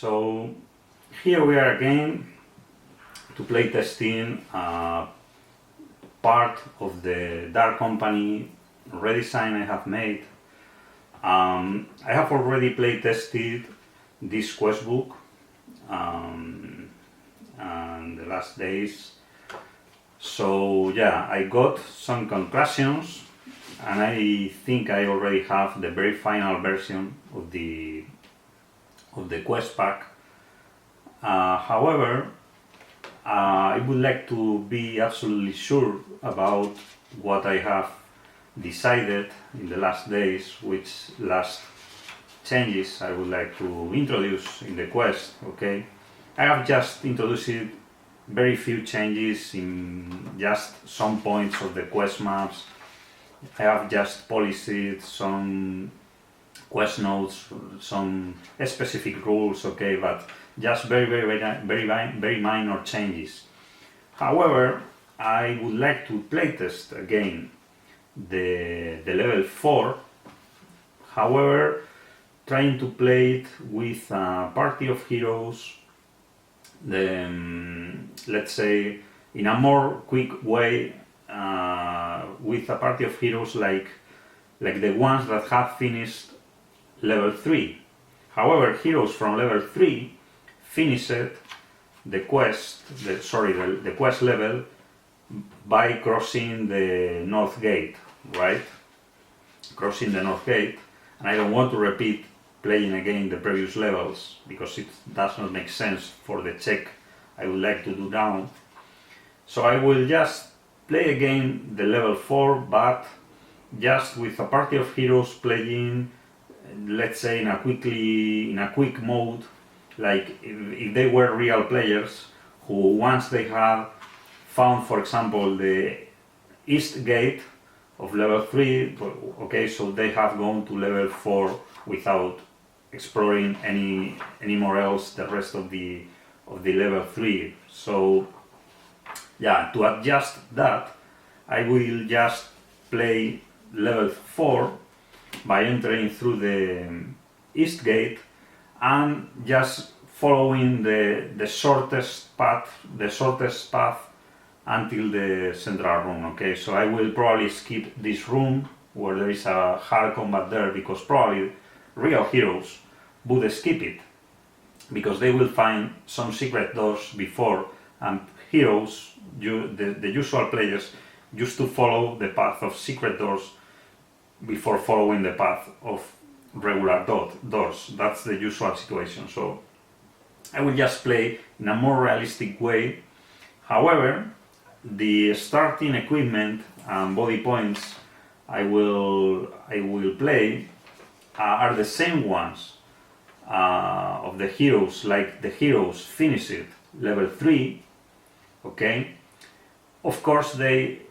So here we are again to playtesting part of the Dark Company redesign I have made. I have already playtested this quest book and the last days. So yeah, I got some conclusions and I think I already have the very final version of the quest pack. However, I would like to be absolutely sure about what I have decided in the last days, which last changes I would like to introduce in the quest. Okay, I have just introduced very few changes in just some points of the quest maps. I have just polished some quest nodes, some specific rules, okay, but just very minor changes. However, I would like to playtest again the level 4. However, trying to play it with a party of heroes, let's say in a more quick way, with a party of heroes like the ones that have finished level 3. However, heroes from level 3 finished the quest, the quest level by crossing the North Gate, right? Crossing the North Gate, and I don't want to repeat playing again the previous levels because it does not make sense for the check I would like to do down. So I will just play again the level 4, but just with a party of heroes playing, let's say in a quick mode, like if they were real players who, once they have found, for example, the East Gate of level 3, okay, so they have gone to level 4 without exploring anymore else the rest of the level 3. So yeah, to adjust that, I will just play level 4 by entering through the East Gate and just following the shortest path until the central room. Okay, so I will probably skip this room where there is a hard combat there, because probably real heroes would skip it because they will find some secret doors before, and heroes, the usual players, used to follow the path of secret doors before following the path of regular doors. That's the usual situation. So I will just play in a more realistic way. However, the starting equipment and body points I will play are the same ones of the heroes, like the heroes finished level 3. Okay, of course they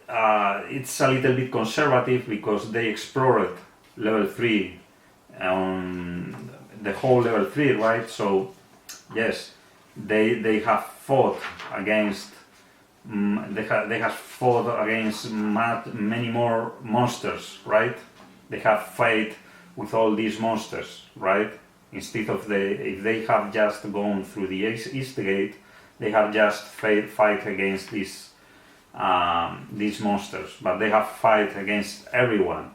it's a little bit conservative because they explored level 3 the whole level 3, right? So yes, they have fought against they have fought against many more monsters, right? They have fight with all these monsters, right? Instead of if they have just gone through the East Gate, they have just fight against these monsters, but they have fight against everyone.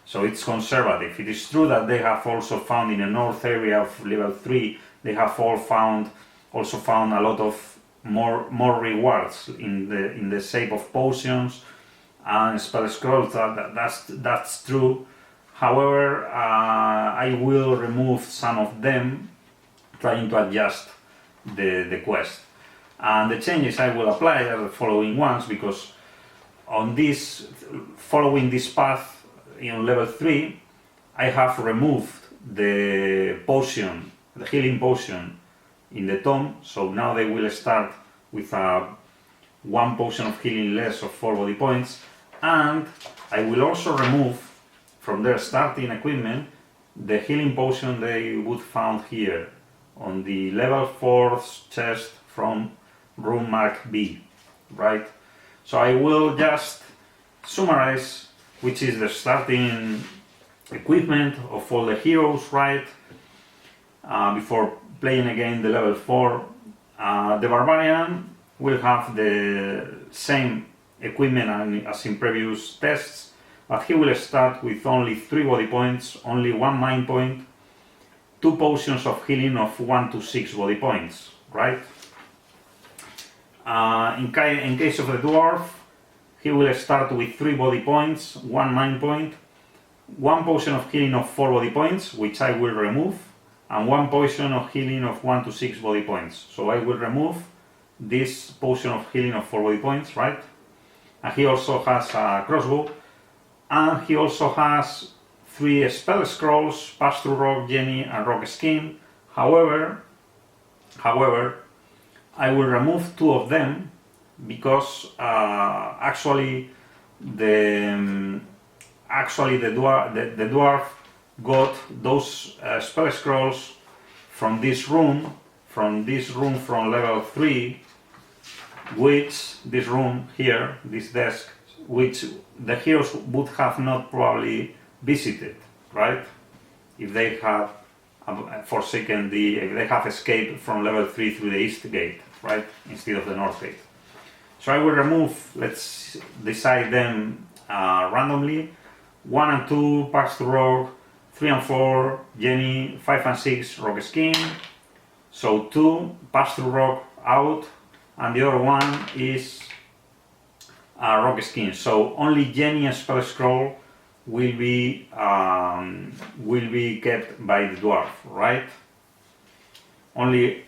So it's conservative. It is true that they have also found in the north area of level 3, they have also found a lot of more rewards in the shape of potions and spell scrolls. That's true. However, I will remove some of them, trying to adjust the quest. And the changes I will apply are the following ones, because on this, following this path in level 3, I have removed the potion, the healing potion in the tomb. So now they will start with one potion of healing less of 4 body points, and I will also remove from their starting equipment the healing potion they would found here on the level 4th chest from room mark B, right? So I will just summarize which is the starting equipment of all the heroes, right? Before playing again the level 4, the Barbarian will have the same equipment as in previous tests, but he will start with only 3 body points, only 1 mind point, 2 potions of healing of 1 to 6 body points, right? In case of the Dwarf, he will start with 3 body points, 1 mind point, 1 potion of healing of 4 body points, which I will remove, and 1 potion of healing of 1 to 6 body points. So I will remove this potion of healing of 4 body points, right? And he also has a crossbow, and he also has 3 spell scrolls, Pass Through Rock, Jenny, and Rock Skin. However, I will remove 2 of them because actually the dwarf got those spell scrolls from this room from level 3, which this room here, this desk, which the heroes would have not probably visited, right? If they have forsaken if they have escaped from level 3 through the East Gate, right, instead of the North Gate. So I will remove, let's decide them randomly, 1 and 2, Pass Through Rock, 3 and 4, Jenny, 5 and 6, Rock Skin. So 2, Pass Through Rock out, and the other one is Rock Skin. So only Jenny and Spell Scroll will be kept by the dwarf, right? Only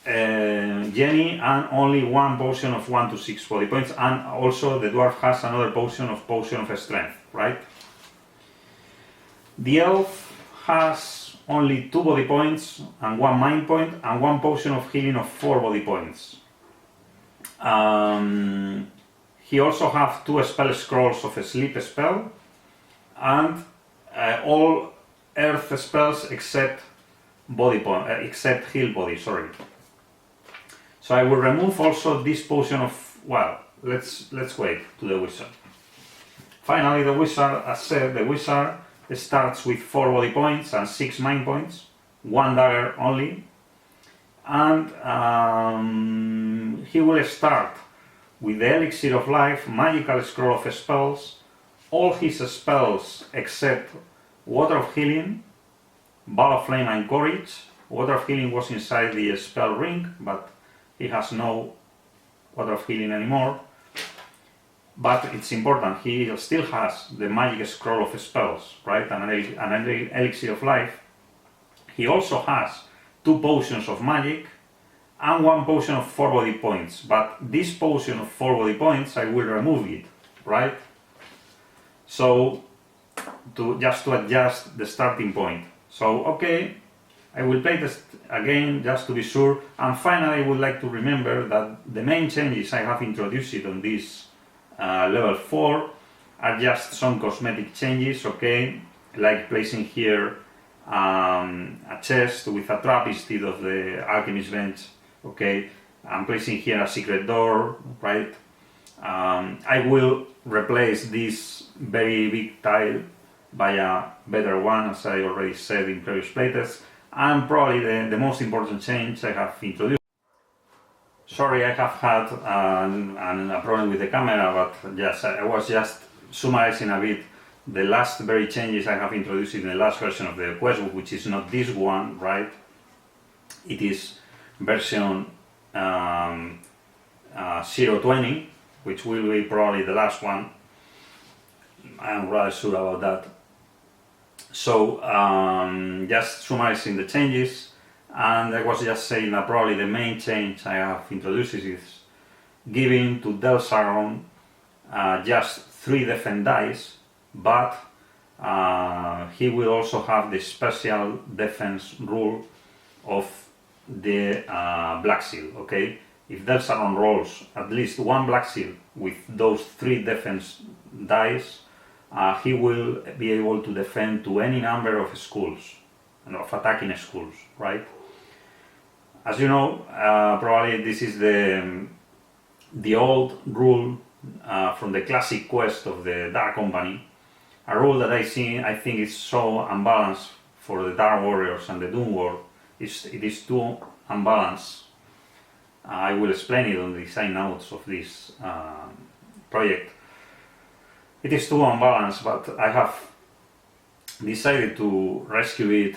Jenny, and only 1 potion of 1 to 6 body points, and also the dwarf has another potion of strength, right? The elf has only 2 body points and 1 mind point and 1 potion of healing of 4 body points. He also has 2 spell scrolls of a sleep spell, and all earth spells except except heal body, sorry. So I will remove also this potion of, well, let's wait to the wizard. Finally, the wizard, as said, the wizard starts with 4 body points and 6 mind points, 1 dagger only, and he will start with the Elixir of Life, Magical Scroll of Spells, all his spells except Water of Healing, Ball of Flame, and Courage. Water of Healing was inside the spell ring, but he has no Water of Healing anymore. But it's important, he still has the Magic Scroll of Spells, right, and an Elixir of Life. He also has 2 potions of magic and 1 potion of 4 body points, but this potion of 4 body points I will remove it, right? So just to adjust the starting point. So okay, I will playtest again just to be sure, and finally I would like to remember that the main changes I have introduced on this level 4 are just some cosmetic changes, okay, like placing here a chest with a trap instead of the alchemist bench, okay, I'm placing here a secret door, right. I will replace this very big tile by a better one, as I already said in previous playtests, and probably the most important change I have introduced. Sorry, I have had a problem with the camera, but yes, I was just summarizing a bit the last very changes I have introduced in the last version of the quest book, which is not this one, right? It is version 020, which will be probably the last one. I'm rather sure about that. So just summarizing the changes, and I was just saying that probably the main change I have introduced is giving to HispaZargon just 3 defense dice, but he will also have the special defense rule of the black seal, okay? If HispaZargon rolls at least 1 black seal with those 3 defense dice, he will be able to defend to any number of skulls, of attacking skulls, right? As you know, probably this is the old rule from the classic quest of the Dark Company, a rule that I think is so unbalanced for the Dark Warriors and the Doom World, it is too unbalanced. I will explain it on the design notes of this project. It is too unbalanced, but I have decided to rescue it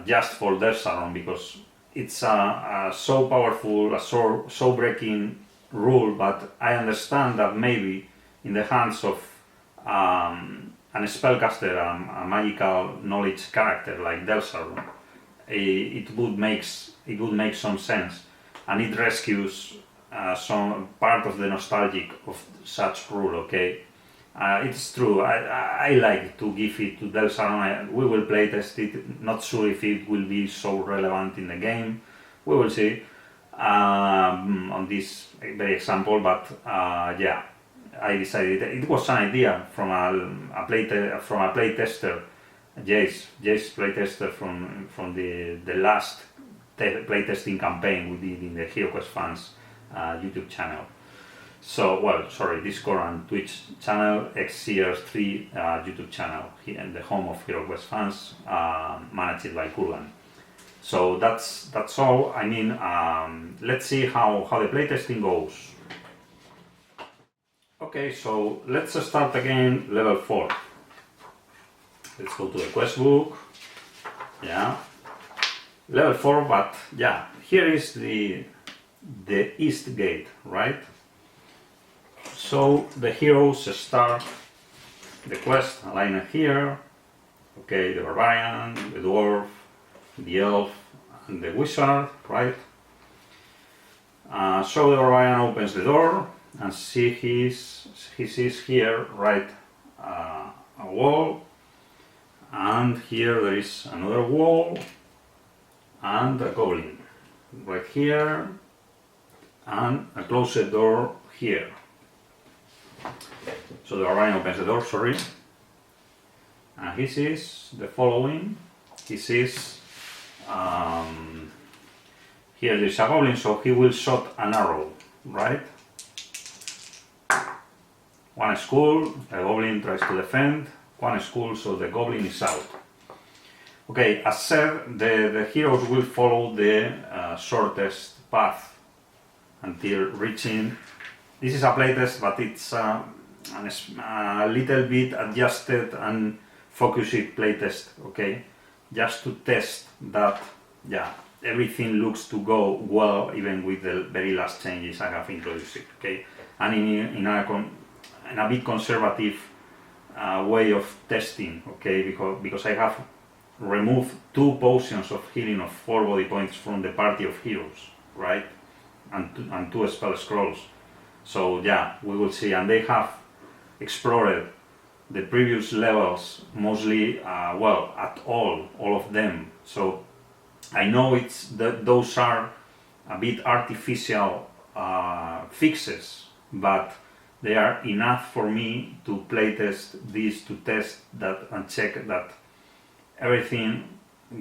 just for HispaZargon, because it's a so powerful, a so breaking rule, but I understand that maybe in the hands of an spellcaster, a magical knowledge character like HispaZargon, it would make some sense, and it rescues some part of the nostalgic of such rule. Okay, it's true. I like to give it to HispaZargon. We will playtest it. Not sure if it will be so relevant in the game. We will see on this very example. But yeah, I decided it was an idea from a playtester, Jace playtester from the last playtesting campaign we did in the HeroQuest fans YouTube channel. So, well, sorry, Discord and Twitch channel, XCR3 YouTube channel, and the home of HeroQuest fans, managed by Kurgan. So that's all. I mean, let's see how the playtesting goes. Okay, so let's start again level 4. Let's go to the quest book. Yeah, level 4, but yeah, here is the East Gate, right? So the heroes start the quest aligned here. Okay, the barbarian, the dwarf, the elf, and the wizard, right? So the barbarian opens the door and he sees here, right, a wall, and here there is another wall and a goblin right here, and a closed door here. So the barbarian opens the door, sorry, and he sees the following. He sees here there is a goblin, so he will shoot an arrow, right? One skull, the goblin tries to defend, one skull, so the goblin is out. Okay, as said, the heroes will follow the shortest path until reaching. This is a playtest, but it's a little bit adjusted and focused playtest, okay? Just to test that, yeah, everything looks to go well, even with the very last changes I have introduced, okay? And in a bit conservative way of testing, okay? Because I have removed 2 potions of healing of 4 body points from the party of heroes, right? And 2 spell scrolls. So yeah, we will see, and they have explored the previous levels mostly, well, at all of them. So I know those are a bit artificial fixes, but they are enough for me to playtest this, to test that and check that everything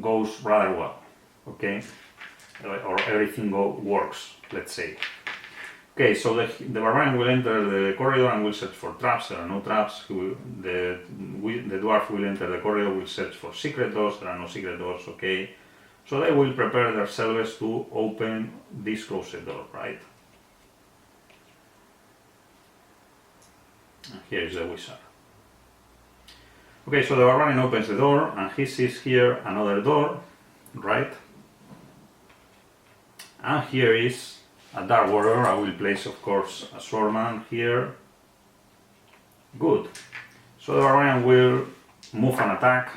goes rather well, okay, or everything works, let's say. Okay, so the barbarian will enter the corridor and will search for traps. There are no traps. The dwarf will enter the corridor, will search for secret doors. There are no secret doors, okay. So they will prepare themselves to open this closed door, right? And here is the wizard. Okay, so the barbarian opens the door and he sees here another door, right? And here is a dark warrior. I will place, of course, a swordman here. Good. So the barbarian will move and attack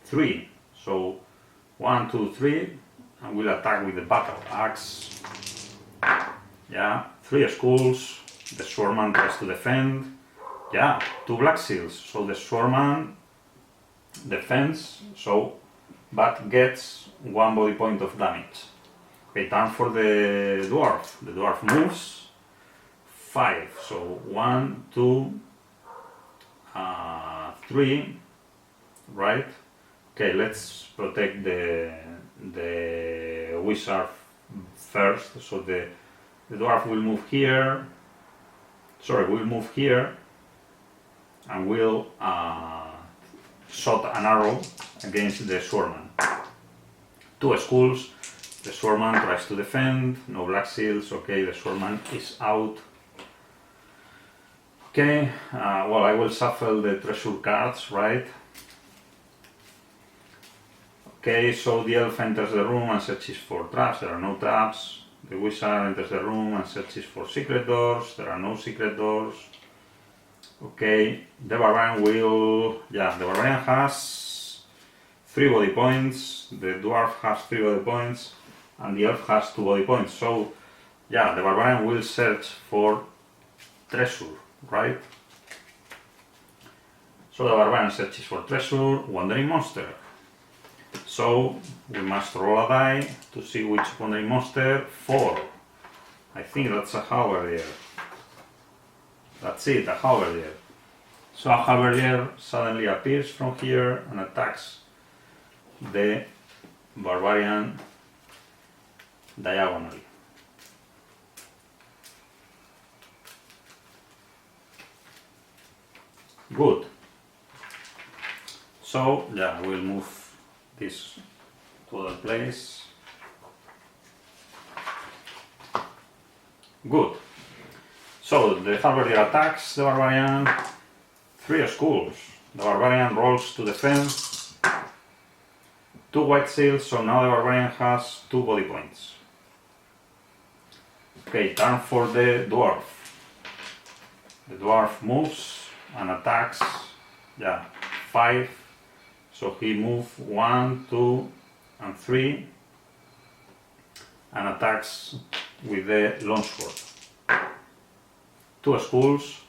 3. So 1, 2, 3, and will attack with the battle axe. Yeah, 3 skulls. The swordman tries to defend. Yeah, 2 black seals. So the swordman defends, but gets 1 body point of damage. Okay, time for the dwarf. The dwarf moves 5. So 1, 2, 3, right? Okay, let's protect the wizard first. So the dwarf will move here. Sorry, will move here and will shot an arrow against the swordman. 2 schools, the swordman tries to defend, no black seals, okay, the swordman is out. Okay, well, I will shuffle the treasure cards, right? Okay, so the elf enters the room and searches for traps, there are no traps. The wizard enters the room and searches for secret doors, there are no secret doors. Okay, the barbarian the barbarian has 3 body points, the dwarf has 3 body points, and the elf has 2 body points. So, yeah, the barbarian will search for treasure, right? So the barbarian searches for treasure, wandering monster. So we must roll a die to see which wandering monster. 4. I think that's a halberdier. That's it, a halberdier. So a halberdier suddenly appears from here and attacks the barbarian diagonally. Good. So yeah, we'll move this to other place. Good. So the halberdier attacks the barbarian. 3 schools. The barbarian rolls to defend. 2 white seals, so now the barbarian has 2 body points. Okay, turn for the dwarf. The dwarf moves and attacks, 5. So he moves 1, 2, and 3 and attacks with the longsword. 2 schools.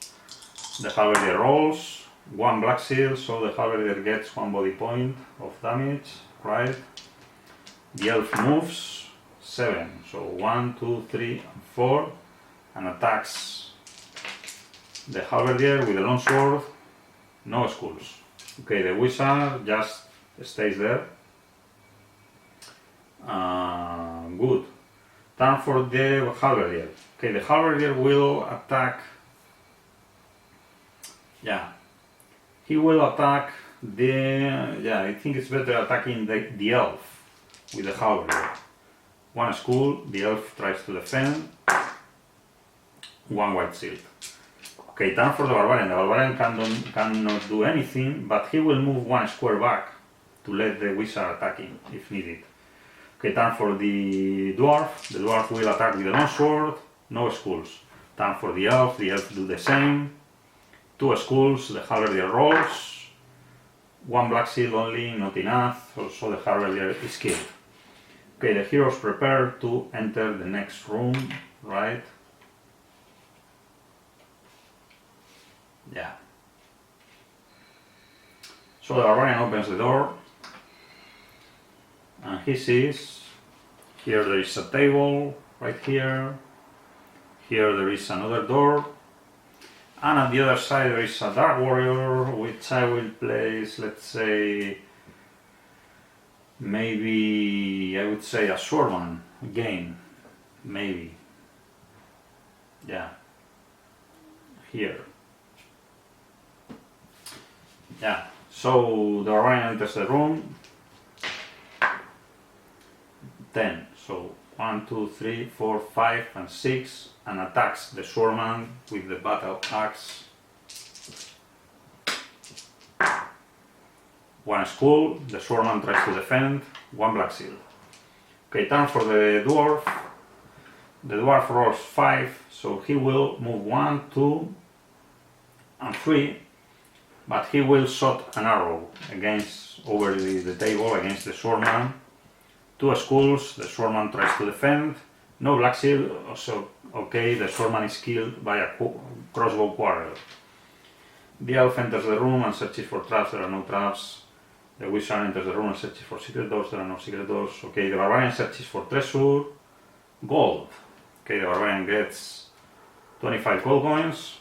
The halberdier rolls, 1 black seal, so the halberdier gets 1 body point of damage, right? The elf moves 7, so 1, 2, 3, and 4, and attacks the halberdier with the longsword. No schools. Okay, the wizard just stays there. Good. Turn for the halberdier. Okay, the halberdier will attack. He will attack I think it's better attacking the elf with the halberdier. 1 school, the elf tries to defend. 1 white shield. Okay, turn for the barbarian. The barbarian cannot do anything, but he will move 1 square back to let the wizard attack him if needed. Okay, turn for the dwarf. The dwarf will attack with the longsword. No schools. Turn for the elf do the same. 2 schools, the halberdier rolls. 1 black shield only, not enough, so the halberdier is killed. Okay, the heroes prepare to enter the next room, right? Yeah. So the barbarian opens the door and he sees here there is a table right here. Here there is another door. And at the other side there is a dark warrior, which I will place, let's say, maybe I would say a swordman again, maybe. Yeah. Here. Yeah. So the barbarian enters the room. 10. So 1, 2, 3, 4, 5, and 6, and attacks the swordman with the battle axe. 1 skull, the swordman tries to defend, 1 black shield. Okay, turn for the dwarf. The dwarf rolls 5, so he will move 1, 2, and 3, but he will shot an arrow over the table against the swordman. 2 skulls, the swordman tries to defend, no black shield, so okay, the swordman is killed by a crossbow quarrel. The elf enters the room and searches for traps, there are no traps. The wizard enters the room and searches for secret doors, there are no secret doors. Okay, the barbarian searches for treasure, gold. Okay, the barbarian gets 25 gold coins,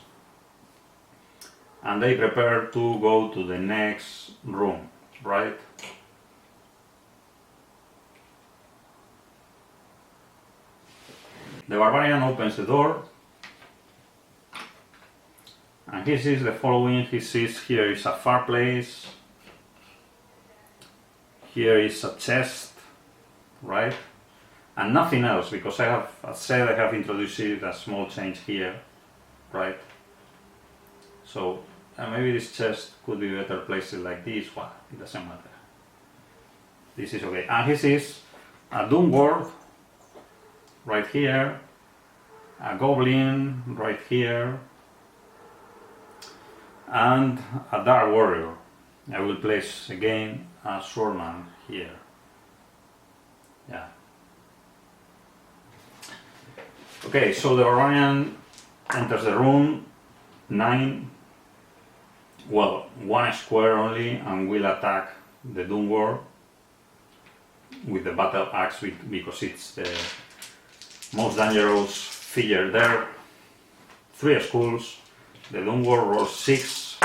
and they prepare to go to the next room, right? The barbarian opens the door and he sees the following. He sees here is a fireplace, here is a chest, right? And nothing else, because I have, as said, I have introduced a small change here, right? So maybe this chest could be better placed like this. Well, it doesn't matter. This is okay. And this is a Doom Ward right here, a Goblin right here, and a Dark Warrior. I will place again a Swordman here. Yeah. Okay, so the Barbarian enters the room, 9, well, 1 square only, and will attack the Doom Ward with the Battle Axe because it's the most dangerous figure there. 3 skulls, the Doom Ward rolls 6.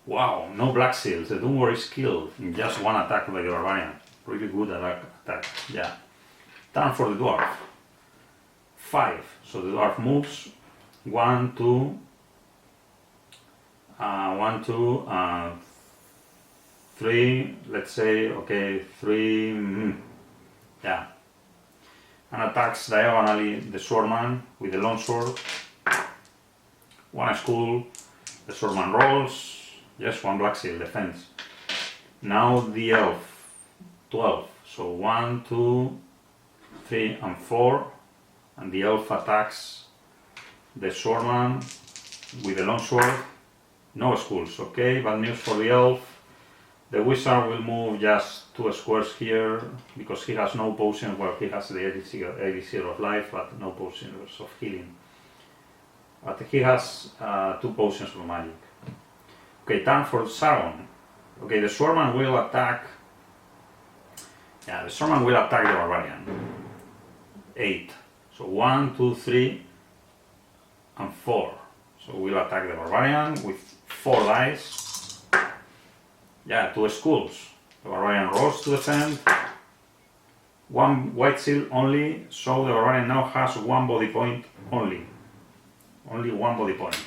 Wow, no black seals, the Doom Ward is killed in just 1 attack by the Barbarian. Really good attack, yeah. Turn for the Dwarf. 5, so the Dwarf moves. 1, 2, 3, let's say, okay, 3, yeah. And attacks diagonally the Swordman with the longsword. 1 skull, the Swordman rolls, just 1 black seal, defense. Now the Elf, 12, so 1, 2, 3, and 4, and the Elf attacks the Swordman with the longsword. No skulls, okay, bad news for the Elf. The Wizard will move just 2 squares here because he has no potions. Well, he has the 80 of life, but no potions of healing. But he has 2 potions of magic. Okay, turn for Sargon. Okay, the Swordman will attack. Yeah, the Swordman will attack the Barbarian. 8. So 1, 2, 3, and 4. So we'll attack the Barbarian with 4 dice. Yeah, 2 skulls. The Barbarian rolls to defend. 1 white seal only, so the Barbarian now has 1 body point only. Only 1 body point.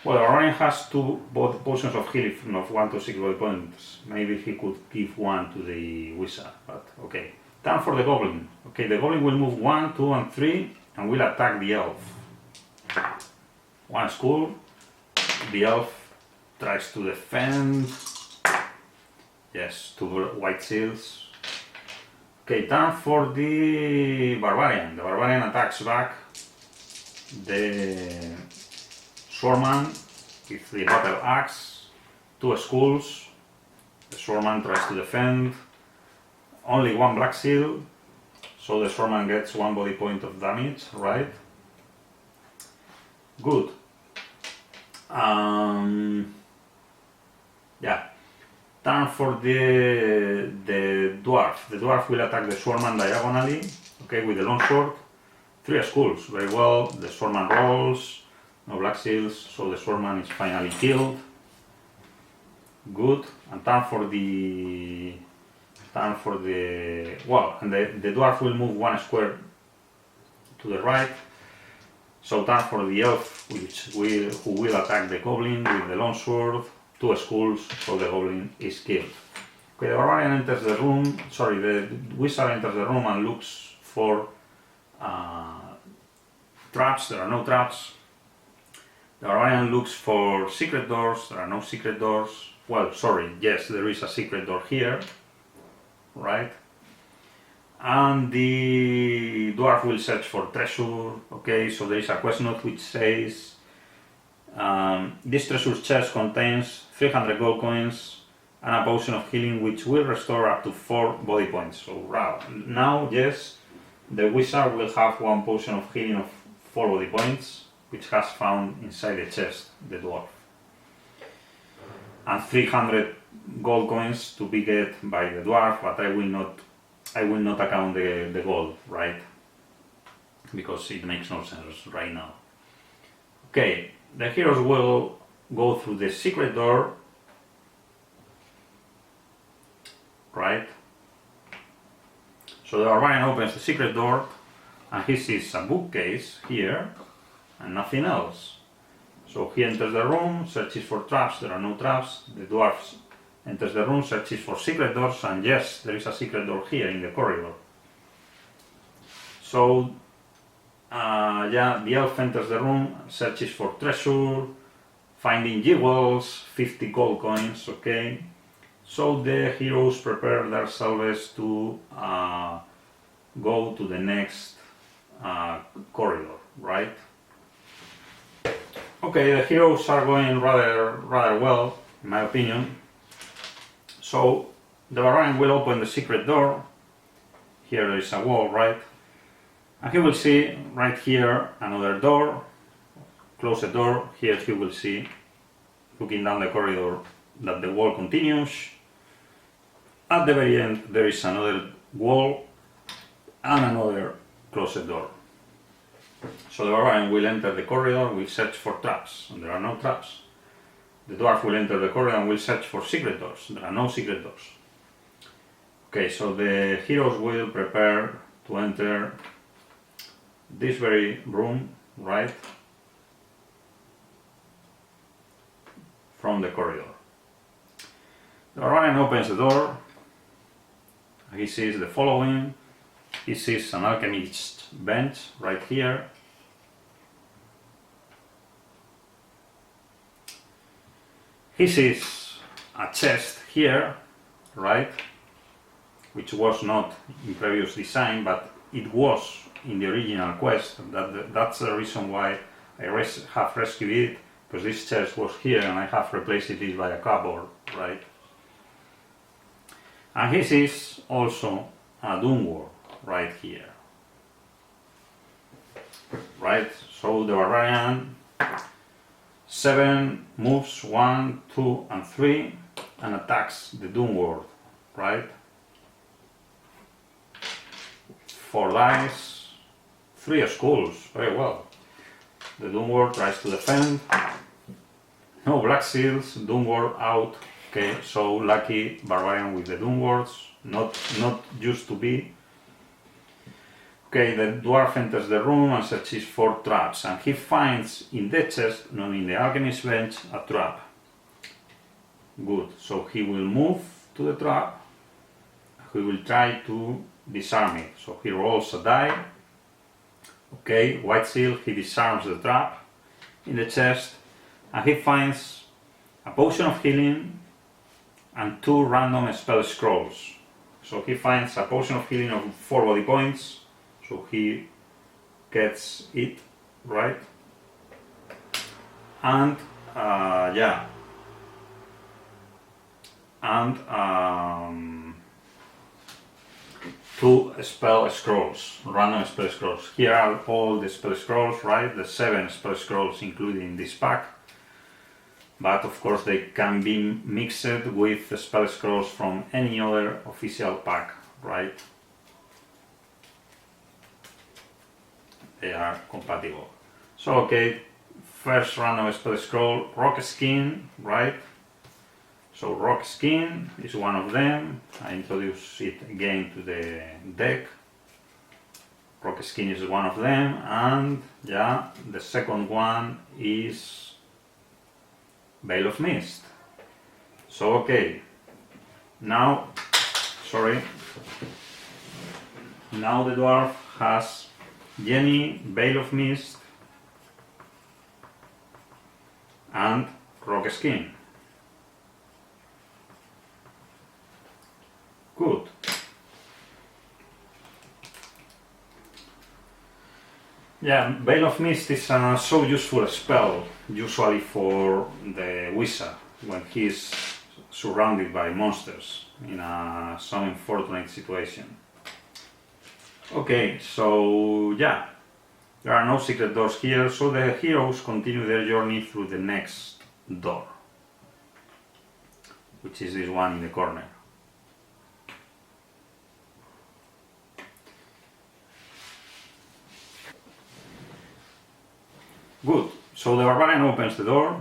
Well, the Barbarian has 2 potions of healing of 1 to 6 body points. Maybe he could give 1 to the Wizard, but okay. Turn for the Goblin. Okay, the Goblin will move 1, 2, and 3 and will attack the Elf. 1 skull. The Elf tries to defend. Yes, 2 white seals. Okay, turn for the Barbarian. The Barbarian attacks back the Swordman with the Battle Axe. 2 skulls. The Swordman tries to defend. Only 1 black seal, so the Swordman gets 1 body point of damage, right? Good. Yeah. Turn for the Dwarf. The Dwarf will attack the Swordman diagonally, okay, with the longsword. 3 skulls, very well. The Swordman rolls, no black seals, so the Swordman is finally killed. Good. And turn for the well, and the Dwarf will move 1 square to the right. So turn for the Elf, who will attack the Goblin with the longsword. 2 skulls, so the Goblin is killed. Okay, the Barbarian enters the room. Sorry, the Wizard enters the room and looks for traps. There are no traps. The Barbarian looks for secret doors. There are no secret doors. Well, sorry, yes, there is a secret door here. Right, and the Dwarf will search for treasure. Okay, so there is a quest note which says this treasure chest contains 300 gold coins and a potion of healing which will restore up to 4 body points. So now, yes, the Wizard will have 1 potion of healing of 4 body points, which has found inside the chest, the Dwarf, and 300 gold coins to be get by the Dwarf, but I will not account the gold, right? Because it makes no sense right now. Okay, the heroes will go through the secret door, right? So the Barbarian opens the secret door and he sees a bookcase here and nothing else. So he enters the room, searches for traps. There are no traps. The Dwarf enters the room, searches for secret doors, and yes, there is a secret door here in the corridor. So yeah, the elf enters the room, searches for treasure, finding jewels, 50 gold coins, okay. So the heroes prepare themselves to go to the next corridor, right? Okay, the heroes are going rather well, in my opinion. So the barbarian will open the secret door. Here there is a wall, right? And he will see right here another door, close the door. Here he will see, looking down the corridor, that the wall continues. At the very end there is another wall and another closed door. So the barbarian will enter the corridor, will search for traps, and there are no traps. The dwarf will enter the corridor and will search for secret doors. There are no secret doors. Okay, so the heroes will prepare to enter this very room, right, from the corridor. The barbarian opens the door. He sees the following. He sees an alchemist's bench right here. He sees a chest here, right, which was not in previous design, but it was in the original quest. That's the reason why I have rescued it, because this chest was here and I have replaced it by a cupboard, right? And he sees also a doom ward right here, right? So the barbarian 7 moves 1, 2, and 3 and attacks the doom ward, right? 4 dice, 3 skulls, very well. The doom ward tries to defend. No black seals, doom ward out. Okay, so lucky barbarian with the doom wards, not used to be. Okay, the dwarf enters the room and searches for traps, and he finds in the chest, no, in the alchemist's bench, a trap. Good, so he will move to the trap. He will try to disarm it. So he rolls a die. Okay, white seal, he disarms the trap in the chest, and he finds a potion of healing and 2 random spell scrolls. So he finds a potion of healing of 4 body points. So he gets it, right? And yeah, and 2 spell scrolls, random spell scrolls. Here are all the spell scrolls, right? The 7 spell scrolls included in this pack. But of course they can be mixed with the spell scrolls from any other official pack, right? They are compatible. So okay, first random spell scroll, rock skin, right? So rock skin is one of them. I introduce it again to the deck. Rock skin is one of them, and yeah, the second one is Veil of Mist. So okay, now the dwarf has Jenny, Veil of Mist, and rock skin. Good. Yeah, Veil of Mist is a so useful spell, usually for the wizard when he is surrounded by monsters in some unfortunate situation. Okay, so yeah, there are no secret doors here, so the heroes continue their journey through the next door, which is this one in the corner. Good, so the barbarian opens the door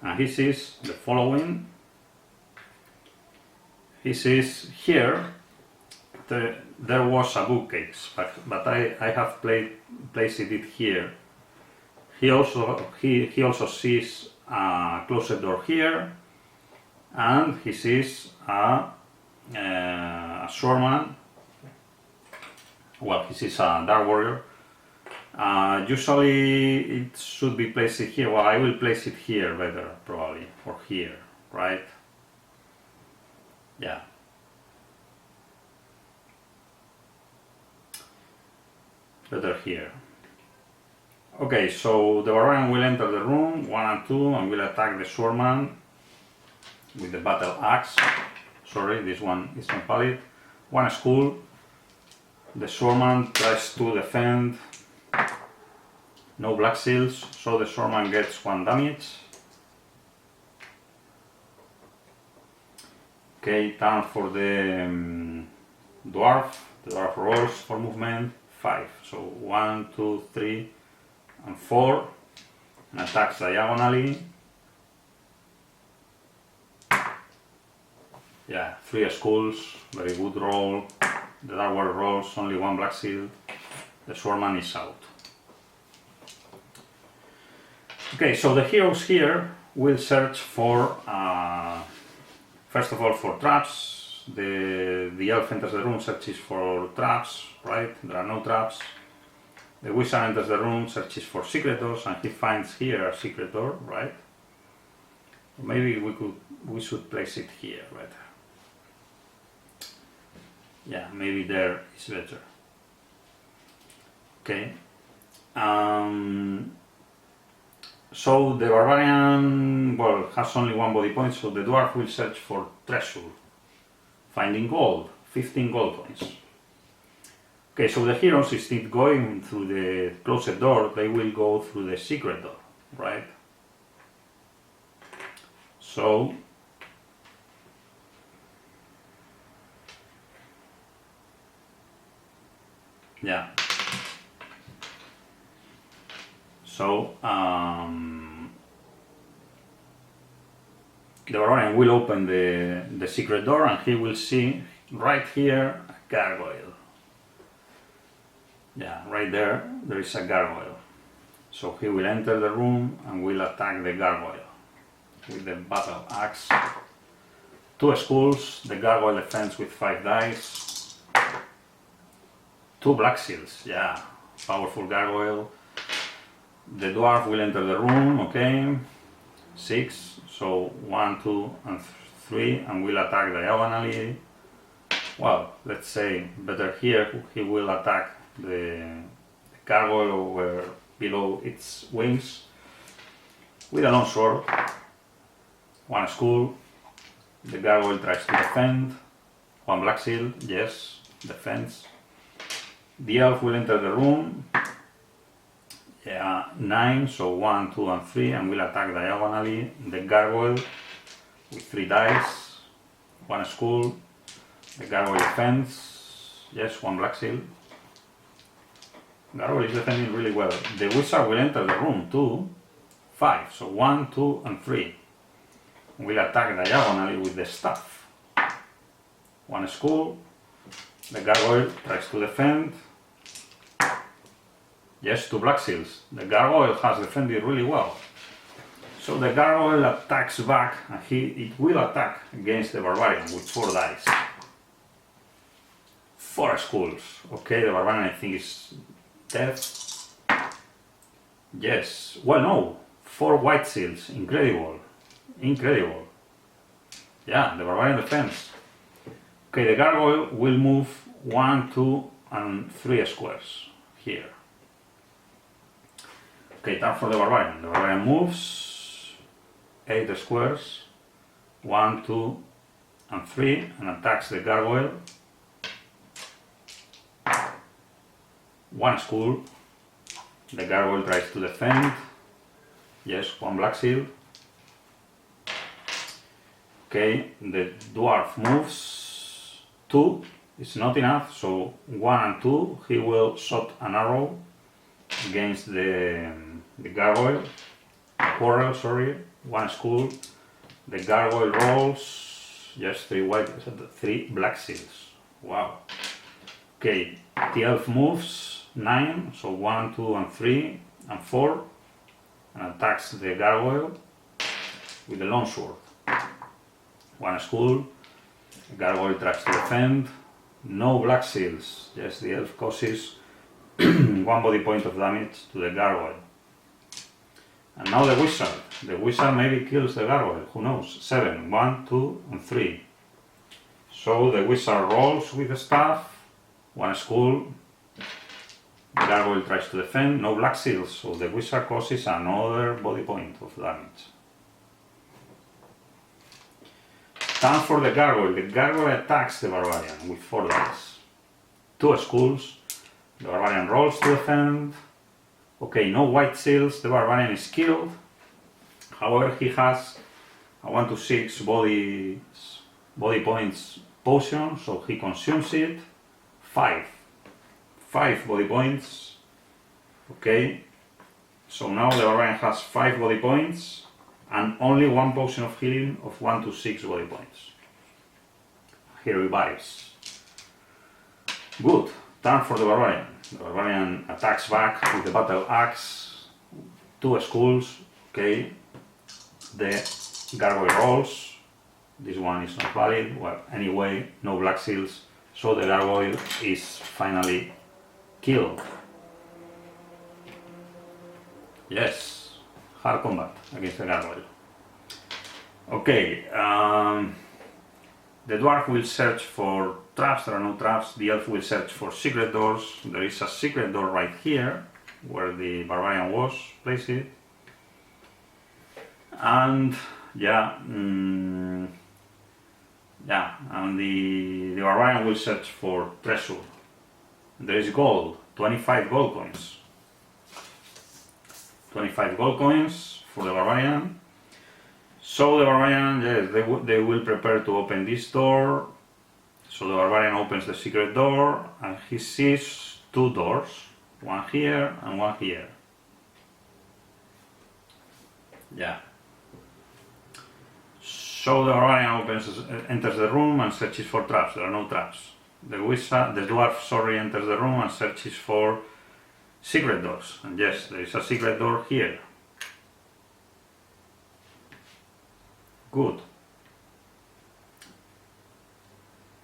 and he sees the following. He sees here there was a bookcase, but I have placed it here. He also sees a closet door here, and he sees a swordman. Well, he sees a dark warrior. Usually it should be placed here. Well, I will place it here better, probably, or here, right? Yeah. Better here. Okay, so the barbarian will enter the room, 1 and 2, and will attack the swordman with the battle axe. Sorry, this one is not valid. 1 skull. The swordman tries to defend. No black seals, so the swordman gets 1 damage. Okay, turn for the dwarf. The dwarf rolls for movement 5. So 1, 2, 3, and 4, and attacks diagonally. Yeah, 3 skulls, very good roll. The dark warrior rolls, only 1 black seal. The swordman is out. Okay, so the heroes here will search for, first of all, for traps. The elf enters the room, searches for traps, right? There are no traps. The wizard enters the room, searches for secret doors, and he finds here a secret door, right? Maybe we should place it here better. Yeah, maybe there is better. Okay. So the barbarian, well, has only 1 body point, so the dwarf will search for treasure, finding gold, 15 gold points. Okay, so the heroes, instead of going through the closed door, they will go through the secret door, right? So yeah. So the barbarian will open the secret door, and he will see right here a gargoyle. Yeah, right there is a gargoyle. So he will enter the room and will attack the gargoyle with the battle axe. 2 skulls, the gargoyle defends with 5 dice. 2 black seals, yeah, powerful gargoyle. The dwarf will enter the room, okay, 6, so 1, 2, and 3, and will attack diagonally. Well, let's say better here, he will attack the gargoyle over below its wings with a long sword. 1 skull. The gargoyle tries to defend. 1 black seal, yes, defense. The elf will enter the room. Yeah, 9, so 1, 2, and 3, and will attack diagonally the gargoyle with 3 dice. 1 skull. The gargoyle defends. Yes, 1 black seal. Gargoyle is defending really well. The wizard will enter the room, 2, 5, so 1, 2, and 3. Will attack diagonally with the staff. 1 skull. The gargoyle tries to defend. Yes, 2 black seals. The gargoyle has defended really well. So the gargoyle attacks back, and it will attack against the barbarian with 4 dice. 4 skulls. Okay, the barbarian, I think, is dead. Yes. Well, no. 4 white seals. Incredible. Incredible. Yeah, the barbarian defends. Okay, the gargoyle will move 1, 2, and 3 squares here. Okay, time for the barbarian. The barbarian moves 8 squares, 1, 2, and 3, and attacks the gargoyle. 1 skull. The gargoyle tries to defend. Yes, 1 black seal. Okay, the dwarf moves 2. It's not enough, so 1 and 2. He will shot an arrow against the gargoyle. Quarrel, sorry. 1 skull. The gargoyle rolls. Yes, 3 white, 3 black seals. Wow. Okay, the elf moves 9, so 1, 2, and 3, and 4, and attacks the gargoyle with the longsword. 1 school, gargoyle tries to defend, no black seals. Yes, the elf causes 1 body point of damage to the gargoyle. And now the wizard maybe kills the gargoyle, who knows. 7, 1, 2 and 3. So the wizard rolls with the staff, 1 school, the gargoyle tries to defend, no black seals, so the wizard causes another body point of damage. Time for the gargoyle attacks the barbarian with 4 dice. 2 schools, the barbarian rolls to defend. Okay, no white seals, the barbarian is killed. However, he has a 1 to 6 body points potion, so he consumes it. 5 body points. Okay, so now the barbarian has 5 body points and only 1 potion of healing of 1 to 6 body points. He revives. Good, turn for the barbarian. The barbarian attacks back with the battle axe. 2 schools. Okay, the gargoyle rolls. This one is not valid. Well, anyway, no black seals, so the gargoyle is finally killed. Yes, hard combat against the gargoyle. Okay, the dwarf will search for traps. There are no traps. The elf will search for secret doors. There is a secret door right here where the barbarian was placed. And and the barbarian will search for treasure. There is gold, 25 gold coins. 25 gold coins for the barbarian. So the barbarian, yes, they will prepare to open this door. So the barbarian opens the secret door and he sees 2 doors, one here and one here. Yeah. So the barbarian enters the room and searches for traps. There are no traps. The dwarf, enters the room and searches for secret doors. And yes, there is a secret door here. Good.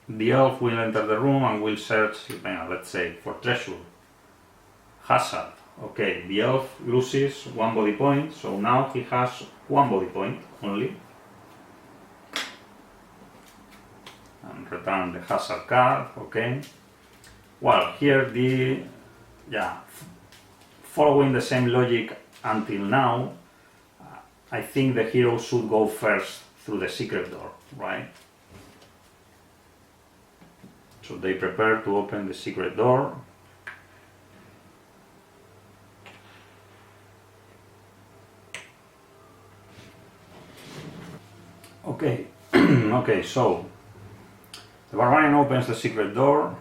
The elf will enter the room and will search, let's say, for treasure. Hazard. Okay, the elf loses 1 body point, so now he has 1 body point only. And return the hazard card. Okay. Well, here following the same logic until now, I think the hero should go first through the secret door, right? So they prepare to open the secret door. Okay, okay, so the barbarian opens the secret door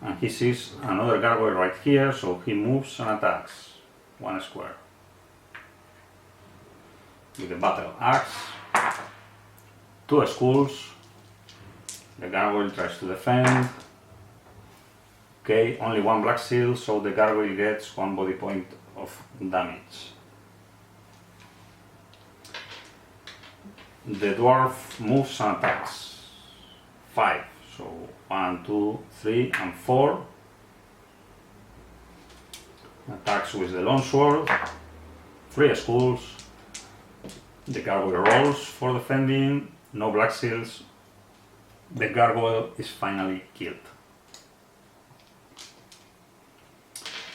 and he sees another gargoyle right here, so he moves and attacks 1 square. With the battle axe, 2 schools, the gargoyle tries to defend. Okay, only 1 black seal, so the gargoyle gets 1 body point of damage. The dwarf moves and attacks. 5, so 1, 2, 3 and 4. Attacks with the longsword. 3 schools. The gargoyle rolls for defending, no black seals. The gargoyle is finally killed.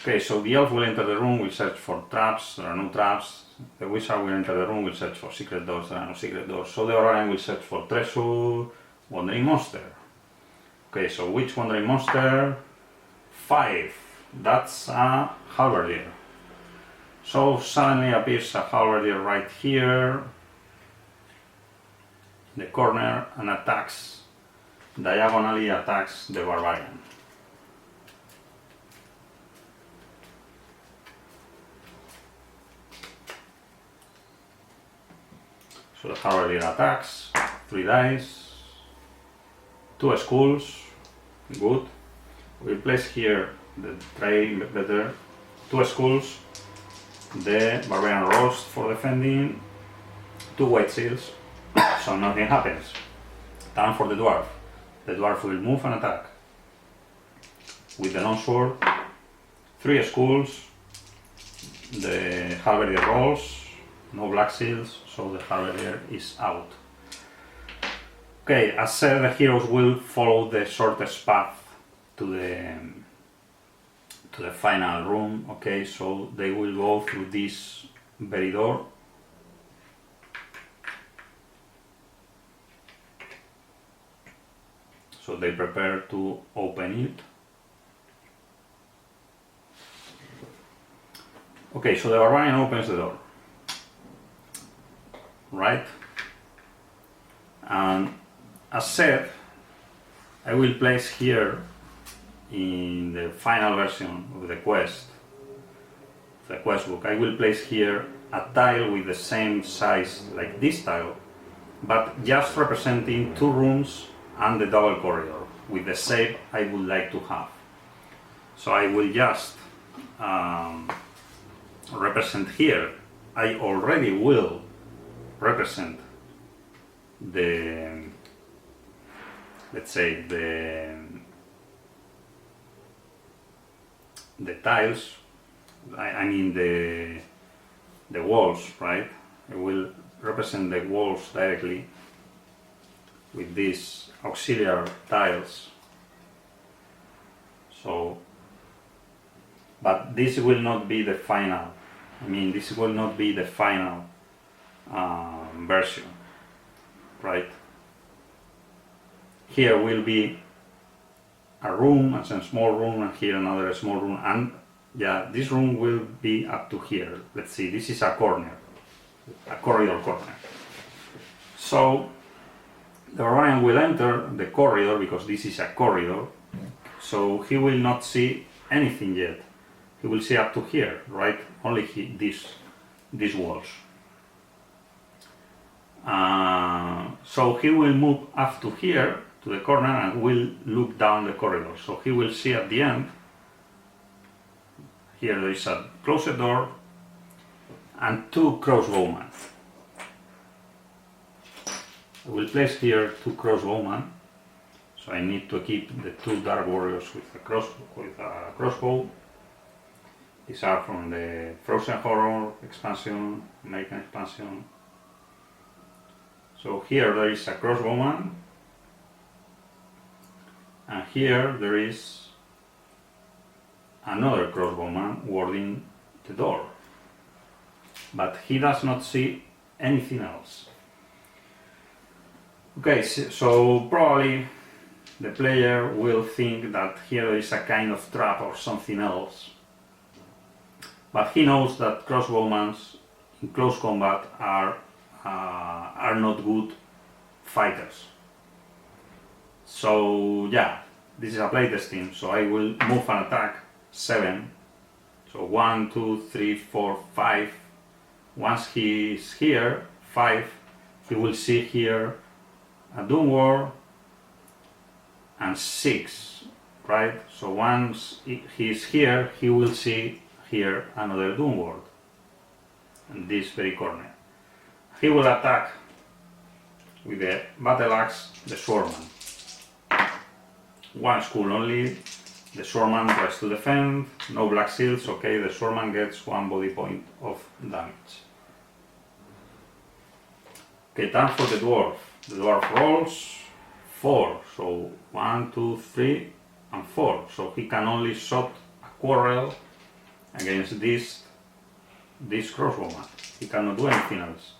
Okay, so the elf will enter the room, will search for traps, there are no traps. The wizard will enter the room, will search for secret doors, there are no secret doors. So the barbarian will search for treasure, wandering monster. Okay, so which wandering monster? 5, that's a halberdier. So suddenly appears a halberdier right here in the corner and diagonally attacks the barbarian. So the halberdier attacks, 3 dice, 2 schools, good. We place here the tray better, 2 schools. The barbarian rolls for defending, 2 white seals, so nothing happens. Time for the dwarf. The dwarf will move and attack. With the longsword, 3 schools, the halberdier rolls, no black seals, so the halberdier is out. Okay, as said, the heroes will follow the shortest path to the final room. Okay, so they will go through this very door. So they prepare to open it. Okay, so the barbarian opens the door, right? And as said, I will place here in the final version of the quest book, I will place here a tile with the same size like this tile, but just representing 2 rooms and the double corridor with the shape I would like to have. So I will just represent here. I already will represent the, let's say, the tiles, I mean the walls, right? I will represent the walls directly with these auxiliary tiles. So, but this will not be the final, this will not be the final version, right? Here will be a room, a small room, and here another small room, and yeah, this room will be up to here. Let's see, this is a corner, a corridor corner. So the barbarian will enter the corridor because this is a corridor, so he will not see anything yet. He will see up to here, right? Only these walls. So he will move up to here, to the corner, and will look down the corridor. So he will see at the end, here there is a closed door and 2 crossbowmen. I will place here 2 crossbowmen. So I need to equip the 2 dark warriors with a crossbow. These are from the Frozen Horror expansion, American expansion. So here there is a crossbowman, and here there is another crossbowman warding the door, but he does not see anything else. Okay, so probably the player will think that here is a kind of trap or something else, but he knows that crossbowmen in close combat are not good fighters. So yeah, this is a playtesting, so I will move and attack 7. So 1, 2, 3, 4, 5. Once he is here, 5, he will see here a Doom Ward, and 6, right? So once he is here, he will see here another Doom Ward in this very corner. He will attack with the battle axe the swordman. 1 school only. The swordman tries to defend, no black seals. Okay, the swordman gets 1 body point of damage. Okay, time for the dwarf. The dwarf rolls 4, so 1, 2, 3, and 4. So he can only shot a quarrel against this crossbowman. He cannot do anything else.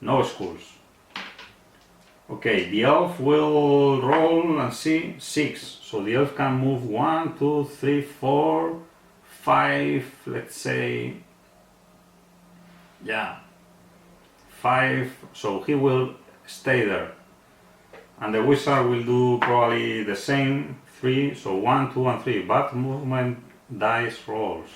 No schools. Okay, the elf will roll and see 6. So the elf can move 1, 2, 3, 4, 5, let's say, yeah, 5. So he will stay there. And the wizard will do probably the same, 3. So 1, 2, and 3. But movement dice rolls.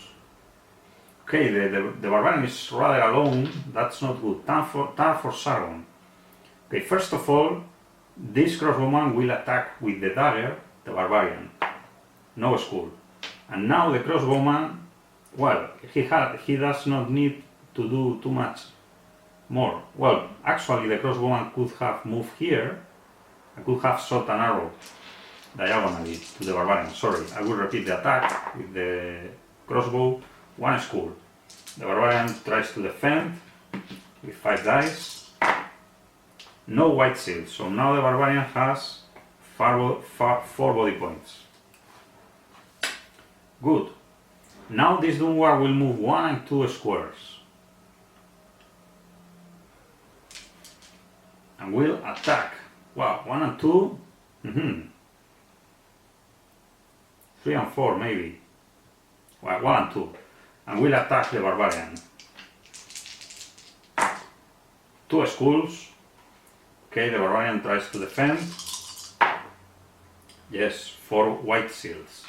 Okay, the barbarian is rather alone. That's not good. Time for Sargon. Okay, first of all, this crossbowman will attack with the dagger the barbarian. No school. And now the crossbowman, well, he does not need to do too much. more. Well, actually the crossbowman could have moved here. I could have shot an arrow diagonally to the barbarian. Sorry, I will repeat the attack with the crossbow. 1 skull. The barbarian tries to defend with 5 dice. No white shield, so now the barbarian has 4 body points. Good. Now this Doomwar will move 1 and 2 squares. And will attack. Wow, 1 and 2. 3 and 4 maybe. Well, 1 and 2. And will attack the barbarian. 2 skulls. Okay, the barbarian tries to defend. Yes, 4 white shields.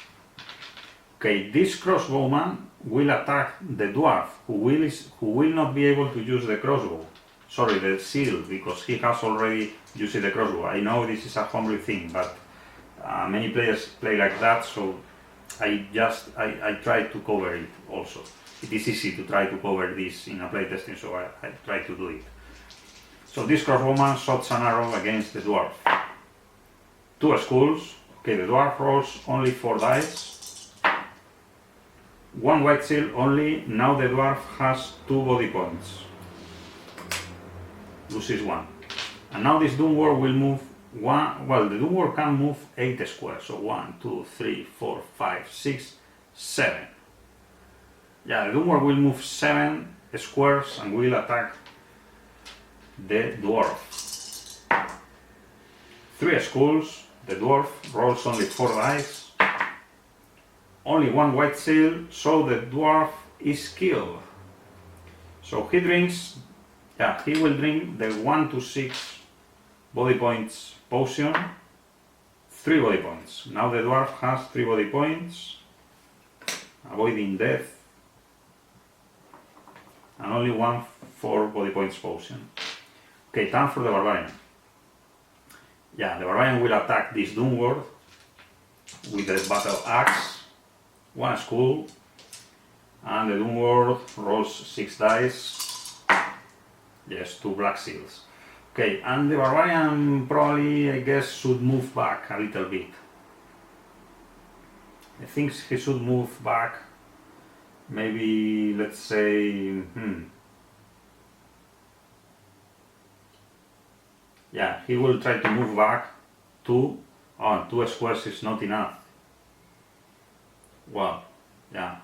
Okay, this crossbowman will attack the dwarf, who will not be able to use the crossbow. Sorry, the shield, because he has already used the crossbow. I know this is a homebrew thing, but many players play like that, so I try to cover it also. It is easy to try to cover this in a playtesting, so I try to do it. So this crossbowman shots an arrow against the dwarf. 2 skulls. Okay, the dwarf rolls only 4 dice. 1 white shield only. Now the dwarf has 2 body points. Loses 1. And now this Doomwar will move 1. Well, the Doomwar can move 8 squares. So 1, 2, 3, 4, 5, 6, 7. Yeah, the Doomwar will move 7 squares and will attack the dwarf. 3 skulls. The dwarf rolls only 4 dice. Only 1 white shield, so the dwarf is killed. So he drinks, he will drink the 1 to 6 body points potion. 3 body points. Now the dwarf has 3 body points, avoiding death. And only 1 4 body points potion. Okay, time for the barbarian. Yeah, the barbarian will attack this Doomward with the battle axe. 1 skull, and the Doomward rolls 6 dice. Yes, 2 black shields. Okay, and the barbarian probably, I guess, should move back a little bit. I think he should move back, maybe, let's say, yeah, he will try to move back 2. 2 squares is not enough. Well, yeah,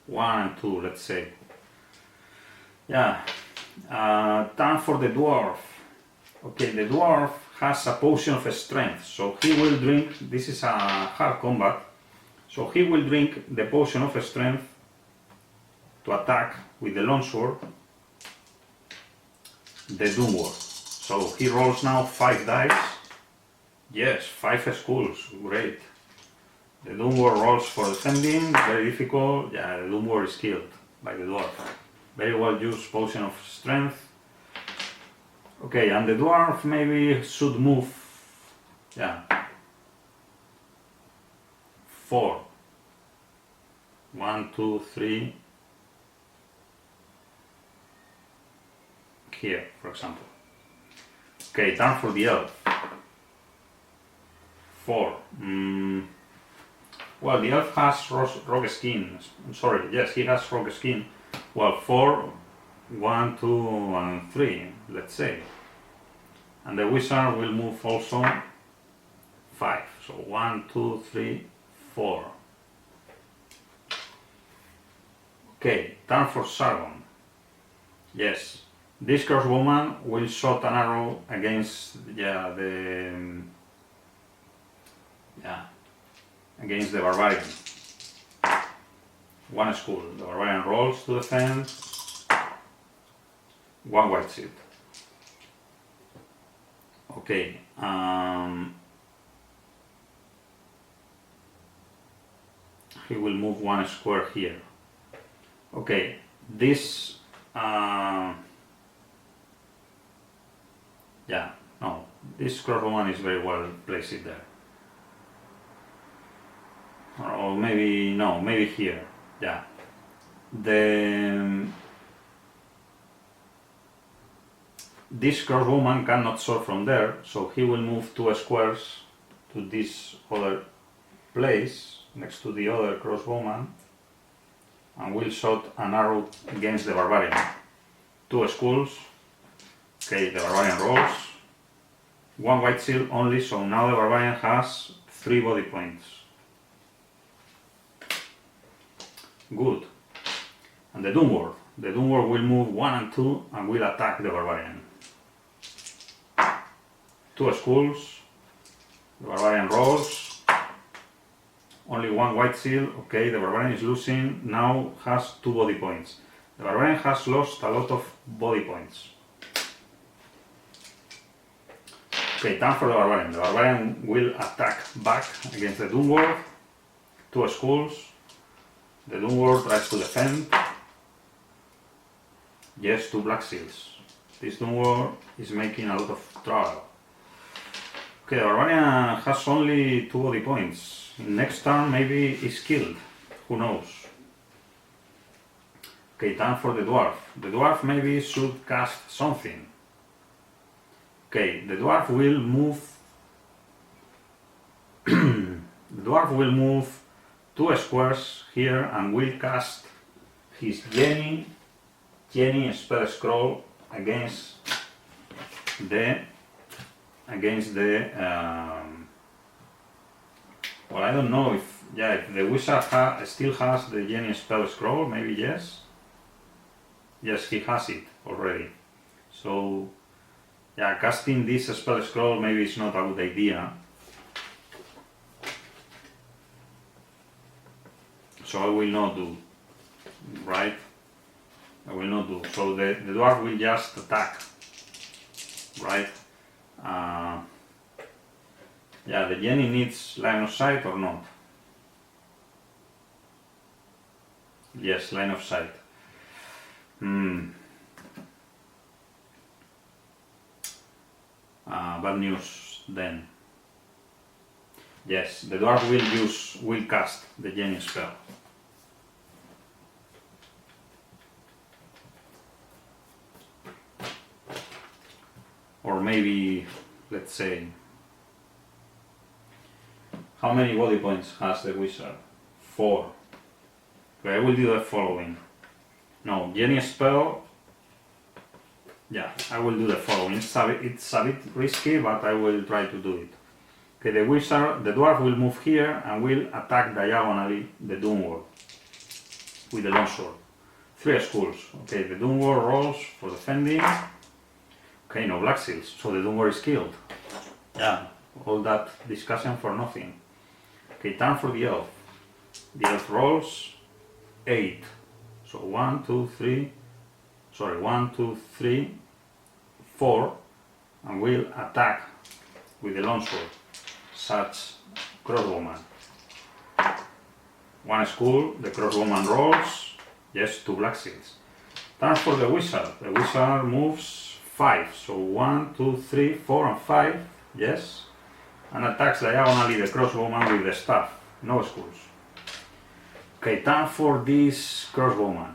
1 and 2, let's say. Yeah, time for the dwarf. Okay, the dwarf has a potion of strength, so he will drink. This is a hard combat, so he will drink the potion of strength to attack with the longsword the Doomward. So he rolls now 5 dice. Yes, 5 skulls, great. The Doomwar rolls for defending, very difficult. Yeah, the Doomwar is killed by the dwarf. Very well used potion of strength. Okay, and the dwarf maybe should move, 4. 1, 2, 3. Here, for example. Okay, time for the elf. 4. Well, the elf has rock skin. Sorry, yes, he has rock skin. Well, 4, 1, 2, and 3, let's say. And the wizard will move also 5. So 1, 2, 3, 4. Okay, time for Sargon. Yes, this crossbowman will shot an arrow against against the barbarian. 1 skull. The barbarian rolls to defend. 1 white shield. Okay. He will move 1 square here. Okay. This. This crossbowman is very well placed there. Or maybe, no, maybe here. Yeah. this crossbowman cannot shot from there, so he will move 2 squares to this other place next to the other crossbowman and will shot an arrow against the barbarian. 2 skulls. Okay, the barbarian rolls. 1 white shield only, so now the barbarian has 3 body points. Good. And the Doomward. The Doomward will move 1 and 2 and will attack the barbarian. 2 skulls. The barbarian rolls. Only 1 white shield. Okay, the barbarian is losing. Now has 2 body points. The barbarian has lost a lot of body points. Okay, time for the barbarian. The barbarian will attack back against the Doomward. 2 skulls. The Doomward tries to defend. Yes, 2 black shields. This Doomward is making a lot of trouble. Okay, the barbarian has only 2 body points. Next turn maybe he's killed. Who knows? Okay, time for the dwarf. The dwarf maybe should cast something. Okay, the dwarf will move. The dwarf will move 2 squares here and will cast his Jenny spell scroll against the well, I don't know if the wizard still has the Jenny spell scroll. Maybe yes, he has it already. So yeah, casting this spell scroll maybe is not a good idea. So I will not do, right? I will not do. So the dwarf will just attack, right? Yeah, the Jenny needs line of sight or not? Yes, line of sight. Bad news then. Yes, the dwarf will cast the Jenny spell. Or maybe, let's say, how many body points has the wizard? 4. Okay, I will do the following. No, Jenny spell. Yeah, I will do the following. It's a bit risky, but I will try to do it. Okay, the dwarf will move here and will attack diagonally the Doomward with the longsword. 3 skulls. Okay, the Doomward rolls for defending. Okay, no black shields, so the Doomward is killed. Yeah, all that discussion for nothing. Okay, time for the elf. The elf rolls 8. So 1, 2, 3, 4, and will attack with the longsword, such crossbowman. 1 skull, the crossbowman rolls, yes, 2 black shields. Time for the wizard. The wizard moves 5, so 1, 2, 3, 4, and 5, yes, and attacks diagonally the crossbowman with the staff, no skulls. Okay, time for this crossbowman,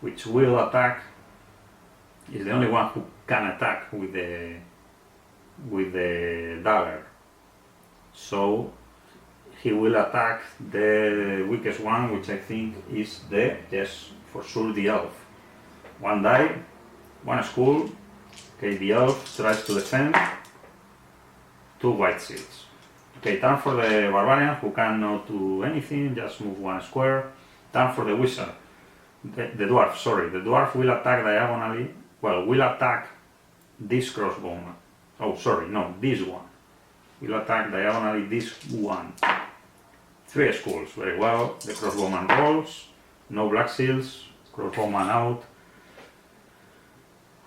which will attack, is the only one who can attack with the dagger. So he will attack the weakest one, which I think is yes, for sure, the elf. 1 die, 1 skull. Okay, the elf tries to defend. 2 white shields. Okay, time for the barbarian, who cannot do anything, just move 1 square. Time for the wizard. The dwarf, sorry, the dwarf will attack diagonally. Well, will attack this crossbowman. Oh, sorry, no, this one. Will attack diagonally this one. 3 skulls, very well. The crossbowman rolls. No black shields. Crossbowman out.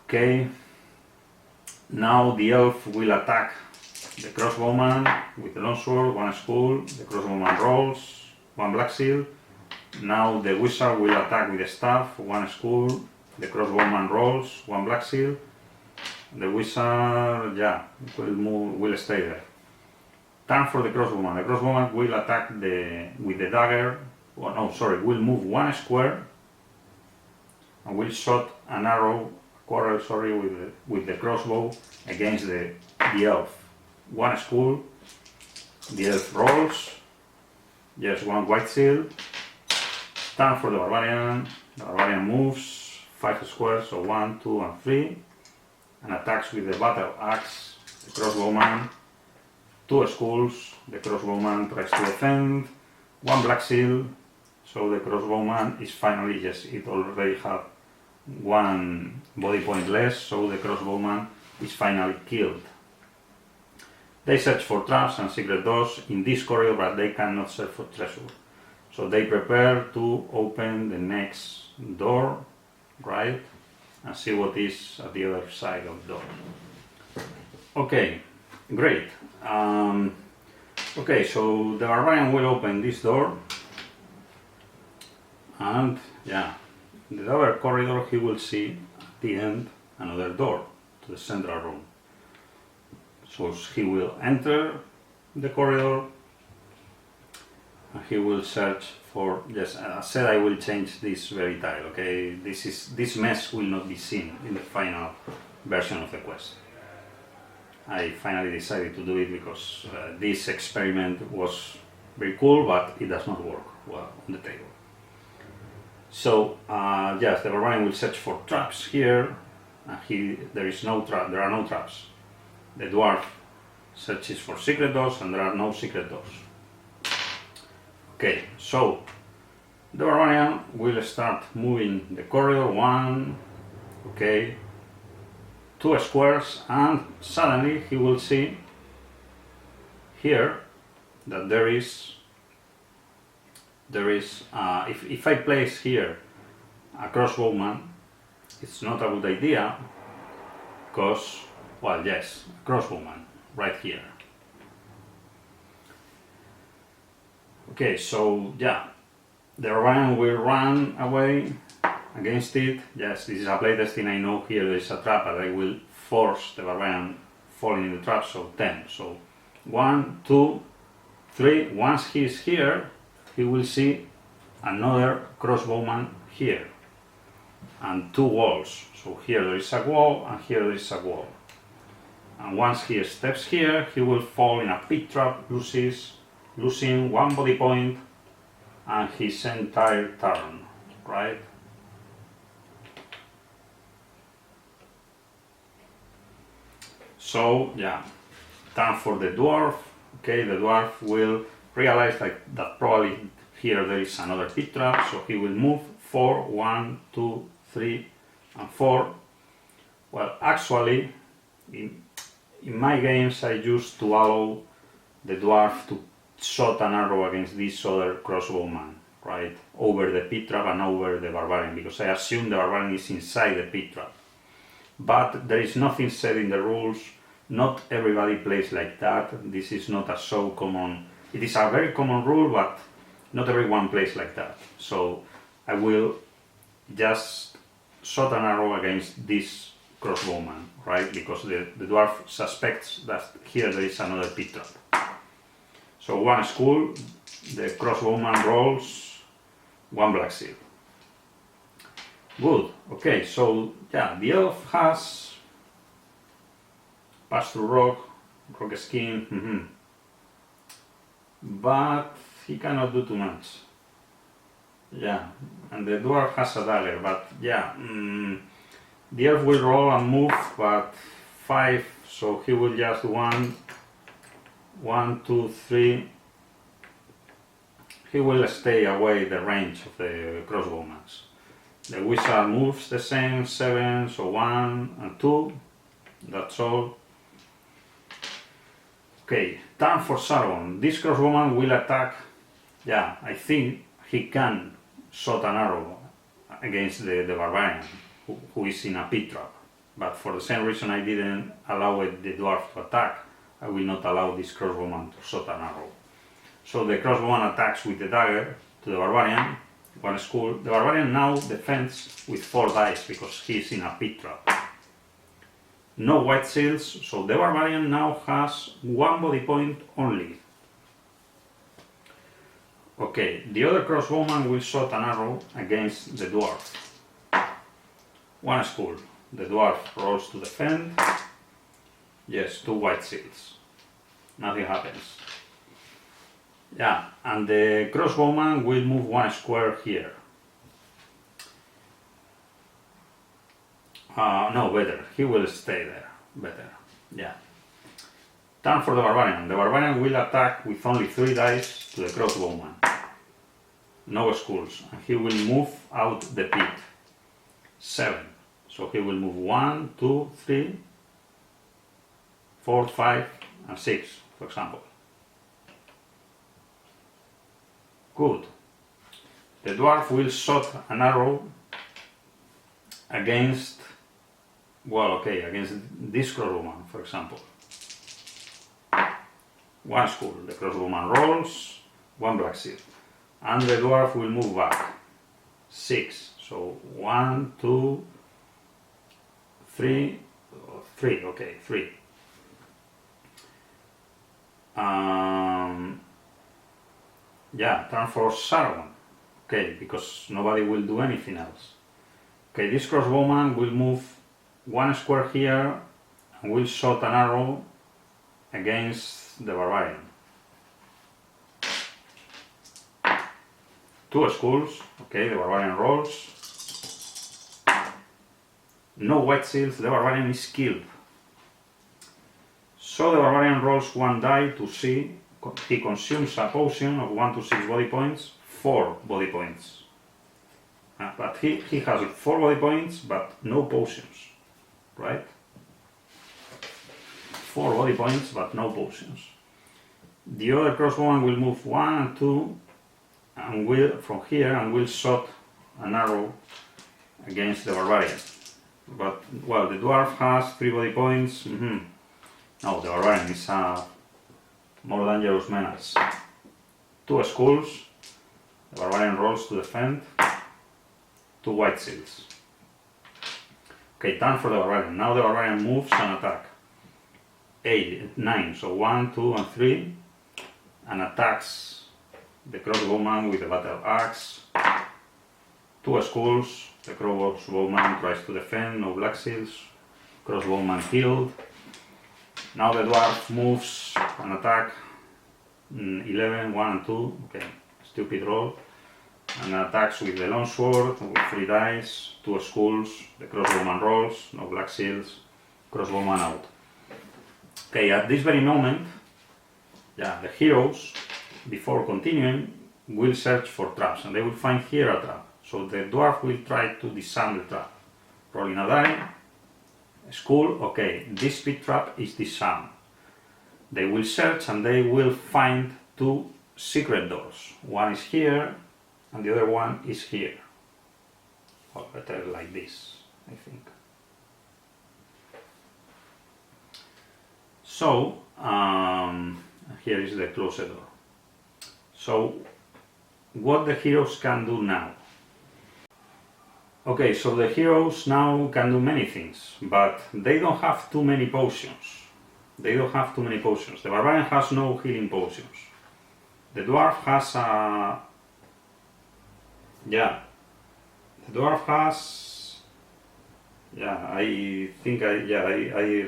Okay. Now the elf will attack the crossbowman with the longsword. 1 skull. The crossbowman rolls. 1 black shield. Now the wizard will attack with the staff. 1 skull. The crossbowman rolls. 1 black shield. The wizard, yeah, will stay there. Time for the crossbowman. The crossbowman will attack with the dagger. Oh, no, sorry, will move 1 square and will shot an arrow quarrel, sorry, with the crossbow against the elf. One school, the elf rolls, just one white shield, turn for the barbarian moves 5 squares, so 1, 2, and 3, and attacks with the battle axe, the crossbowman, 2 skulls, the crossbowman tries to defend, 1 black shield, so the crossbowman is finally, yes, it already had 1 body point less, so the crossbowman is finally killed. They search for traps and secret doors in this corridor, but they cannot search for treasure. So they prepare to open the next door, right, and see what is at the other side of the door. Okay, great. Okay, so the barbarian will open this door, and yeah, in the other corridor he will see at the end another door to the central room. So he will enter the corridor and he will search for, yes, as I said, I will change this very tile, okay? This mess will not be seen in the final version of the quest. I finally decided to do it because this experiment was very cool, but it does not work well on the table. So yes, the barbarian will search for traps here, and there are no traps. The dwarf searches for secret doors, and there are no secret doors. Okay, so the barbarian will start moving the corridor 1, okay, 2 squares, and suddenly he will see here that there is if I place here a crossbowman, it's not a good idea because, well, yes, a crossbowman right here. Okay, so yeah, the barbarian will run away against it. Yes, this is a playtesting, I know here there is a trap, but I will force the barbarian falling in the trap, so 10. So 1, 2, 3, once he is here, he will see another crossbowman here, and 2 walls. So here there is a wall, and here there is a wall. And once he steps here, he will fall in a pit trap, losing 1 body point and his entire turn, right? So yeah, turn for the dwarf. Okay, the dwarf will realize that probably here there is another pit trap, so he will move 4, 1, 2, 3, and 4. Well, actually, in my games I used to allow the dwarf to shot an arrow against this other crossbowman, right, over the pit trap and over the barbarian, because I assume the barbarian is inside the pit trap. But there is nothing said in the rules. Not everybody plays like that. This is not a so common. It is a very common rule, but not everyone plays like that. So I will just shot an arrow against this crossbowman, right? Because the dwarf suspects that here there is another pit trap. So 1 skull, the crossbowman rolls 1 black shield. Good. Okay, so yeah, the elf has pass through rock skin, but he cannot do too much. Yeah, and the dwarf has a dagger, but yeah, the elf will roll and move, but 5, so he will just 1, 2, 3. He will stay away the range of the crossbowmen. The wizard moves the same, 7, so 1 and 2, that's all. Okay, turn for Sargon. This crossbowman will attack. Yeah, I think he can shot an arrow against the barbarian who is in a pit trap. But for the same reason I didn't allow the dwarf to attack, I will not allow this crossbowman to shot an arrow. So the crossbowman attacks with the dagger to the barbarian, 1 skull. The barbarian now defends with 4 dice because he is in a pit trap. No white shields, so the barbarian now has 1 body point only. Okay, the other crossbowman will shot an arrow against the dwarf. 1 skull. the dwarf rolls to defend. Yes, 2 white seals. Nothing happens. Yeah, and the crossbowman will move 1 square here. No, better. He will stay there. Better. Yeah. Turn for the barbarian. The barbarian will attack with only 3 dice to the crossbowman. No skulls. And he will move out the pit. 7. So he will move 1, 2, 3, 4, 5, and 6, for example. Good. The dwarf will shot an arrow against, well, okay, against this crossbowman, for example. 1 skull. The crossbowman rolls, 1 black seal. And the dwarf will move back. 6. So 1, 2, 3, 3, okay, 3. Yeah, turn for Sargon. Okay, because nobody will do anything else. Okay, this crossbowman will move 1 square here and will shot an arrow against the barbarian. 2 skulls. Okay, the barbarian rolls. No white seals, the barbarian is killed. So the barbarian rolls 1 die to see. He consumes a potion of 1 to 6 body points, 4 body points. But he has 4 body points, but no potions, right? 4 body points, but no potions. The other crossbowman will move 1 and 2 and will from here and will shot an arrow against the barbarian. But, well, the dwarf has 3 body points. No, the barbarian is a more dangerous menace. 2 skulls. The barbarian rolls to defend. 2 white seals. Okay, turn for the barbarian. Now the barbarian moves and attack. 8, 9, so 1, 2, and 3, and attacks the crossbowman with the battle axe. 2 skulls. The crossbowman tries to defend. No black seals. Crossbowman killed. Now the dwarf moves and attack. 11, 1 and 2. Okay, stupid roll. And attacks with the longsword with 3 dice, 2 skulls. The crossbowman rolls. No black seals. Crossbowman out. Okay, at this very moment, yeah, the heroes, before continuing, will search for traps, and they will find here a trap. So the dwarf will try to disarm the trap. Rolling a die, a skull, okay, this pit trap is disarmed. They will search and they will find 2 secret doors. One is here, and the other one is here. Or better like this, I think. So, here is the closed door. So, what the heroes can do now? Okay, so the heroes now can do many things, but they don't have too many potions. The barbarian has no healing potions. The dwarf has a... Yeah. The dwarf has... Yeah, I think I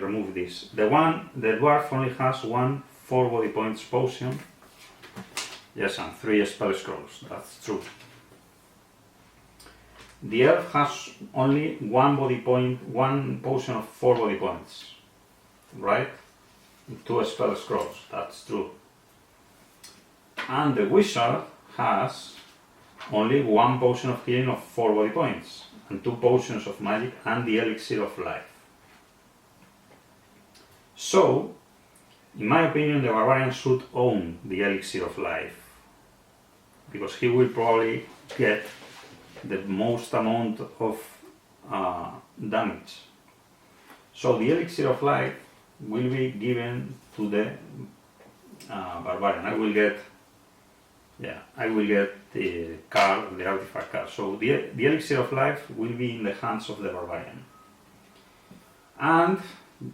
removed this. The dwarf only has 1 4 body points potion. Yes, and 3 spell scrolls, that's true. The elf has only 1 potion of 4 body points, right? 2 spell scrolls, that's true. And the wizard has only 1 potion of healing of 4 body points, and 2 potions of magic and the elixir of life. So, in my opinion, the barbarian should own the elixir of life, because he will probably get the most amount of damage. So the elixir of life will be given to the barbarian. I will get the card, the artifact card. So the elixir of life will be in the hands of the barbarian. And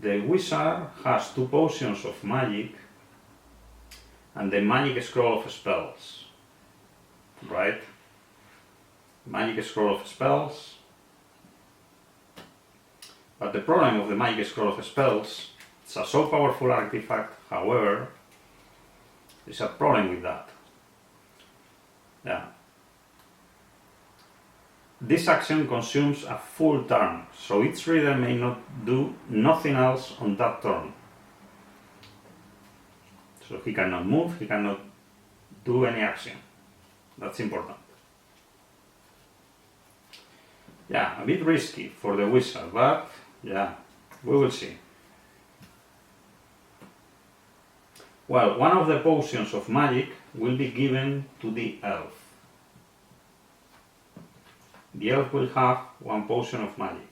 the wizard has 2 potions of magic and the magic scroll of spells, right? Magic scroll of spells. But the problem of the Magic Scroll of Spells, it's a so powerful artifact, however, there's a problem with that. Yeah. This action consumes a full turn, so its reader may not do nothing else on that turn. So he cannot move, he cannot do any action. That's important. Yeah, a bit risky for the wizard, but yeah, we will see. Well, one of the potions of magic will be given to the elf. The elf will have one potion of magic.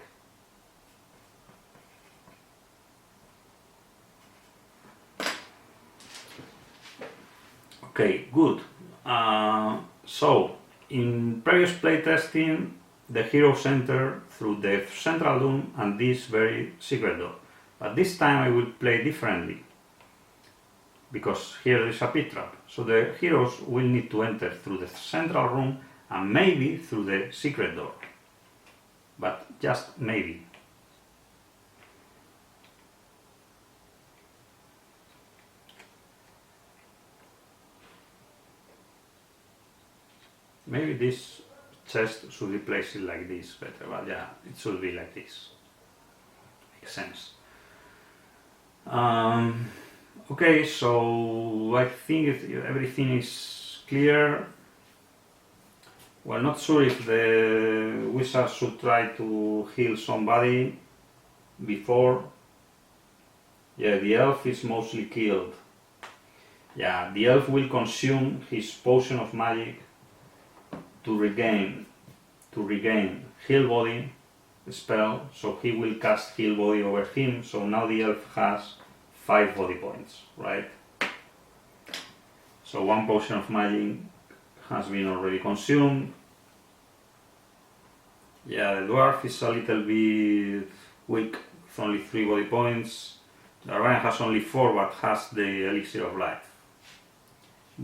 Okay, good. So, in previous playtesting, the heroes enter through the central room and this very secret door. But this time I will play differently, because here is a pit trap. So the heroes will need to enter through the central room and maybe through the secret door. But just maybe. Maybe this chest should be placed like this better, but yeah, it should be like this. Makes sense. Okay, so I think everything is clear. Well, not sure if the wizard should try to heal somebody before. Yeah, the elf is mostly killed. Yeah, the elf will consume his potion of magic to regain heal body spell, so he will cast heal body over him, so now the elf has 5 body points, right? So one potion of magic has been already consumed. Yeah, the dwarf is a little bit weak with only 3 body points. The barbarian has only 4 but has the elixir of life.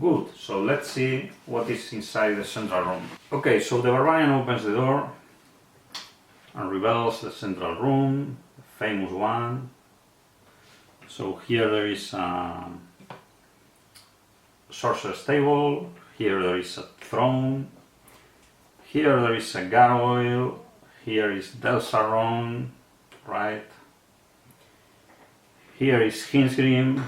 Good, so let's see what is inside the central room. Okay, so the barbarian opens the door and reveals the central room, the famous one. So here there is a sorcerer's table, here there is a throne, here there is a gargoyle, here is HispaZargon, right? Here is Hinsgrim,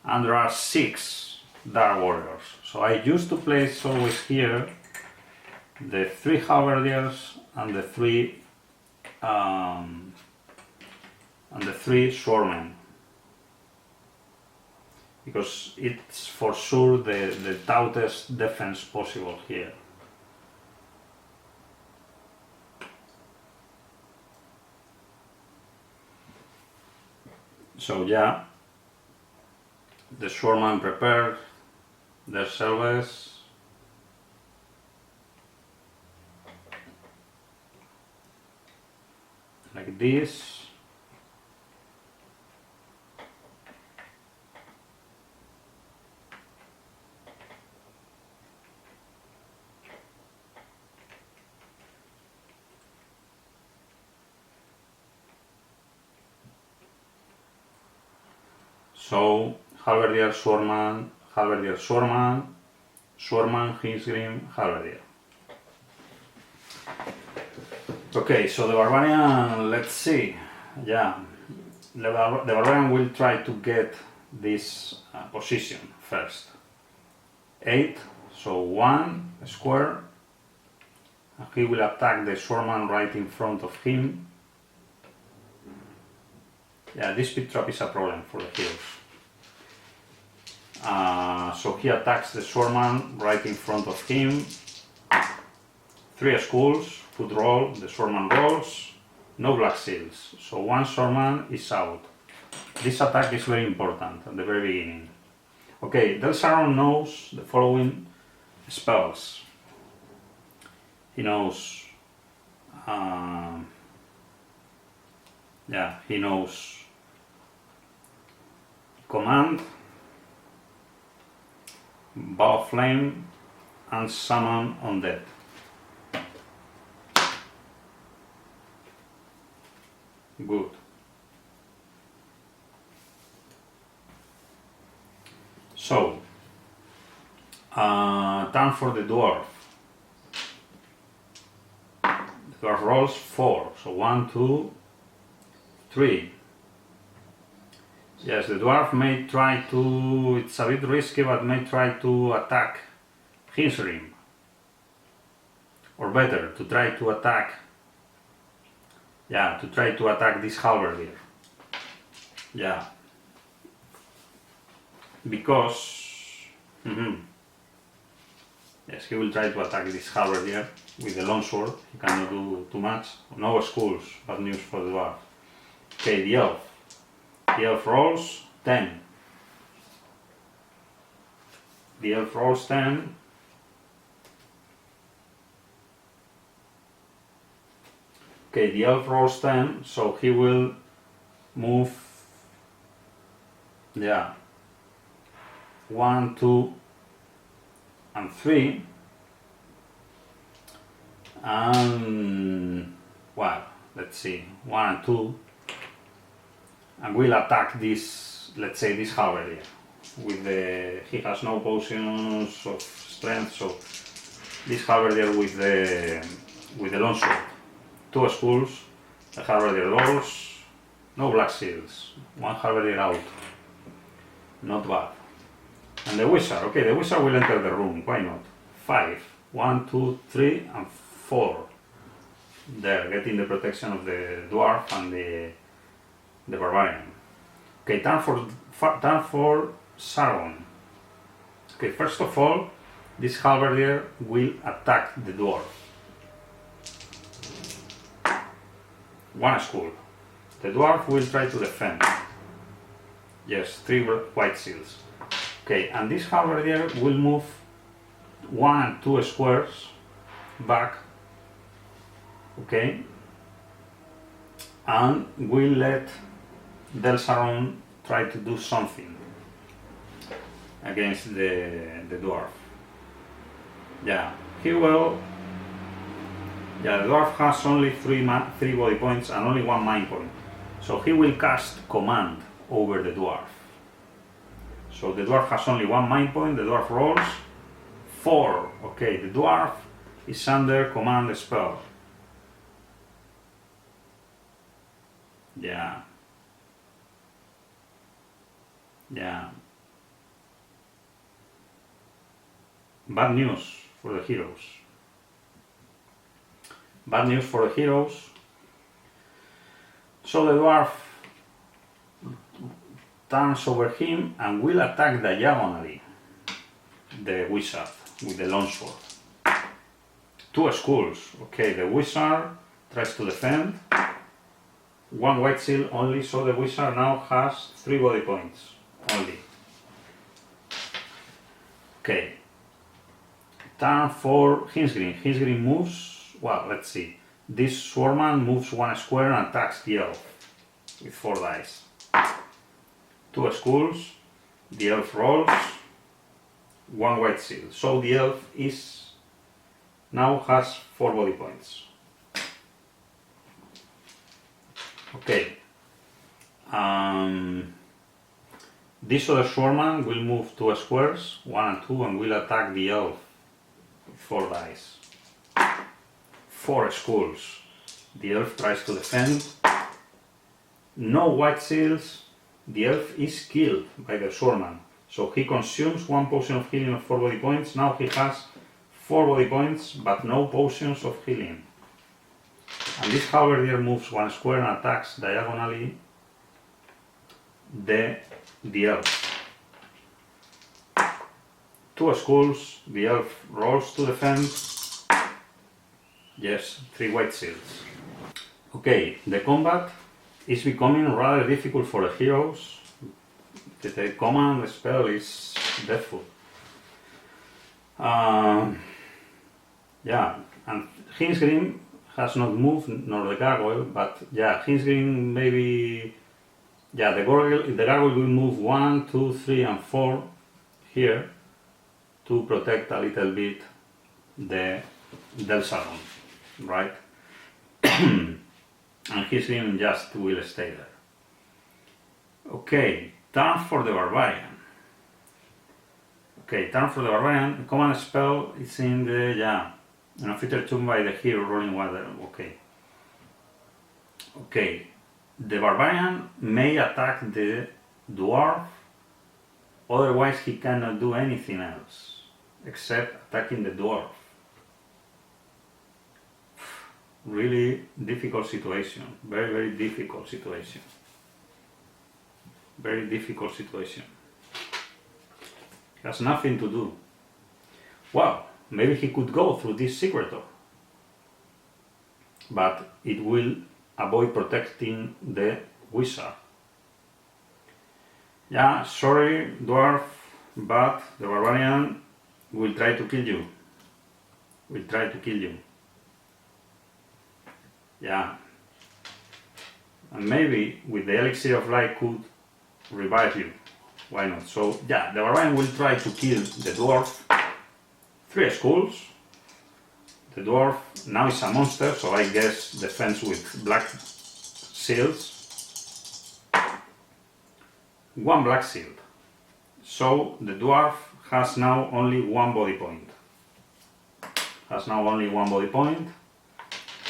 and there are 6 Dark Warriors. So I used to place always here the 3 Halberdiers and the 3 Swordmen, because it's for sure the toughest defense possible here. So yeah, the Swordman prepared their service. Like this. So Halberdier, Swordman, Halberdier, Swordman, Swordman, Hinsgrim, Halberdier. Okay, so the barbarian, let's see. Yeah, the barbarian will try to get this position first. 8, so 1 square. And he will attack the swordman right in front of him. Yeah, this pit trap is a problem for the heroes. So he attacks the swordman right in front of him. 3 skulls, good roll, the swordman rolls, no black seals, so 1 swordman is out. This attack is very important at the very beginning. Okay, HispaZargon knows the following spells. He knows, he knows Command, Ball of Flame, and Summon Undead. Good. So, turn for the dwarf. The dwarf rolls 4. So 1, 2, 3. Yes, the dwarf may try to, it's a bit risky, but may try to attack HispaZargon. Or better, to try to attack, this halberdier. Yeah. Because, yes, he will try to attack this halberdier with the longsword. He cannot do too much. No schools, bad news for the dwarf. Okay, the elf. The elf rolls 10. The elf rolls 10. Okay, the elf rolls 10, so he will move, 1, 2, and 3. And, well, let's see, 1 and 2. And will attack this, let's say, this halberdier. With the, he has no potions of strength, so this halberdier with the longsword. 2 schools, the halberdier rolls, no black seals, 1 halberdier out. Not bad. And the wizard, okay, the wizard will enter the room, why not? 5, 1, 2, 3, and 4. There, getting the protection of the dwarf and the barbarian. Okay, turn for Sargon. Okay, first of all, this halberdier will attack the dwarf. 1 school. The dwarf will try to defend. Yes, 3 white seals. Okay, and this halberdier will move 1 and 2 squares back. Okay, and will let Delsaron try to do something against the dwarf. Yeah, he will. Yeah, the dwarf has only 3 body points and only 1 mind point. So he will cast command over the dwarf. So the dwarf has only 1 mind point, the dwarf rolls 4. Okay, the dwarf is under command spell. Yeah. Yeah. Bad news for the heroes. Bad news for the heroes. So the dwarf turns over him and will attack diagonally the wizard with the longsword. 2 schools. Okay, the wizard tries to defend. 1 white seal only, so the wizard now has 3 body points only. Okay. Turn for HispaZargon. HispaZargon moves, well, let's see. This swarman moves 1 square and attacks the elf with 4 dice. 2 schools, the elf rolls, 1 white seal. So the elf now has 4 body points. Okay. This other swarman will move 2 squares, 1 and 2, and will attack the elf with 4 dice. 4 schools. The elf tries to defend. No white seals. The elf is killed by the swarman. So he consumes 1 potion of healing of 4 body points. Now he has 4 body points, but no potions of healing. And this halberdier moves 1 square and attacks diagonally the elf. 2 schools, the elf rolls to defend. Yes, 3 white seals. Okay, the combat is becoming rather difficult for the heroes. The command spell is deathful. Yeah, and HispaZargon has not moved, nor the gargoyle, but yeah, HispaZargon maybe. Yeah, the gargoyle will move 1, 2, 3, and 4 here to protect a little bit the Delsaron, right? and his healing just will stay there. Okay, turn for the barbarian. Okay, turn for the barbarian. Command spell is in the feature tuned by the hero rolling water. Okay, the barbarian may attack the dwarf, otherwise he cannot do anything else except attacking the dwarf. Really difficult situation. Very, very difficult situation. Very difficult situation. He has nothing to do. Well, maybe he could go through this secret door, but it will avoid protecting the wizard. Yeah, sorry dwarf, but the barbarian will try to kill you. Will try to kill you. Yeah. And maybe with the elixir of life could revive you. Why not? So yeah, the barbarian will try to kill the dwarf. 3 skulls. The dwarf now is a monster, so I guess defense with black shields. 1 black shield. So the dwarf has now only 1 body point.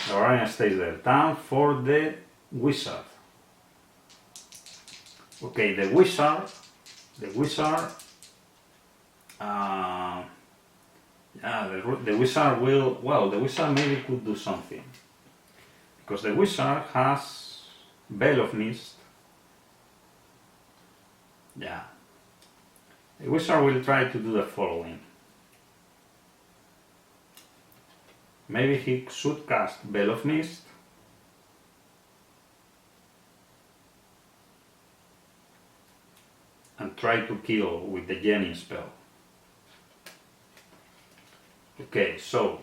The barbarian stays there. Time for the wizard. Okay, the wizard the wizard maybe could do something, because the wizard has Veil of Mist. Yeah, the wizard will try to do the following. Maybe he should cast Veil of Mist, and try to kill with the Jenny spell. Okay, so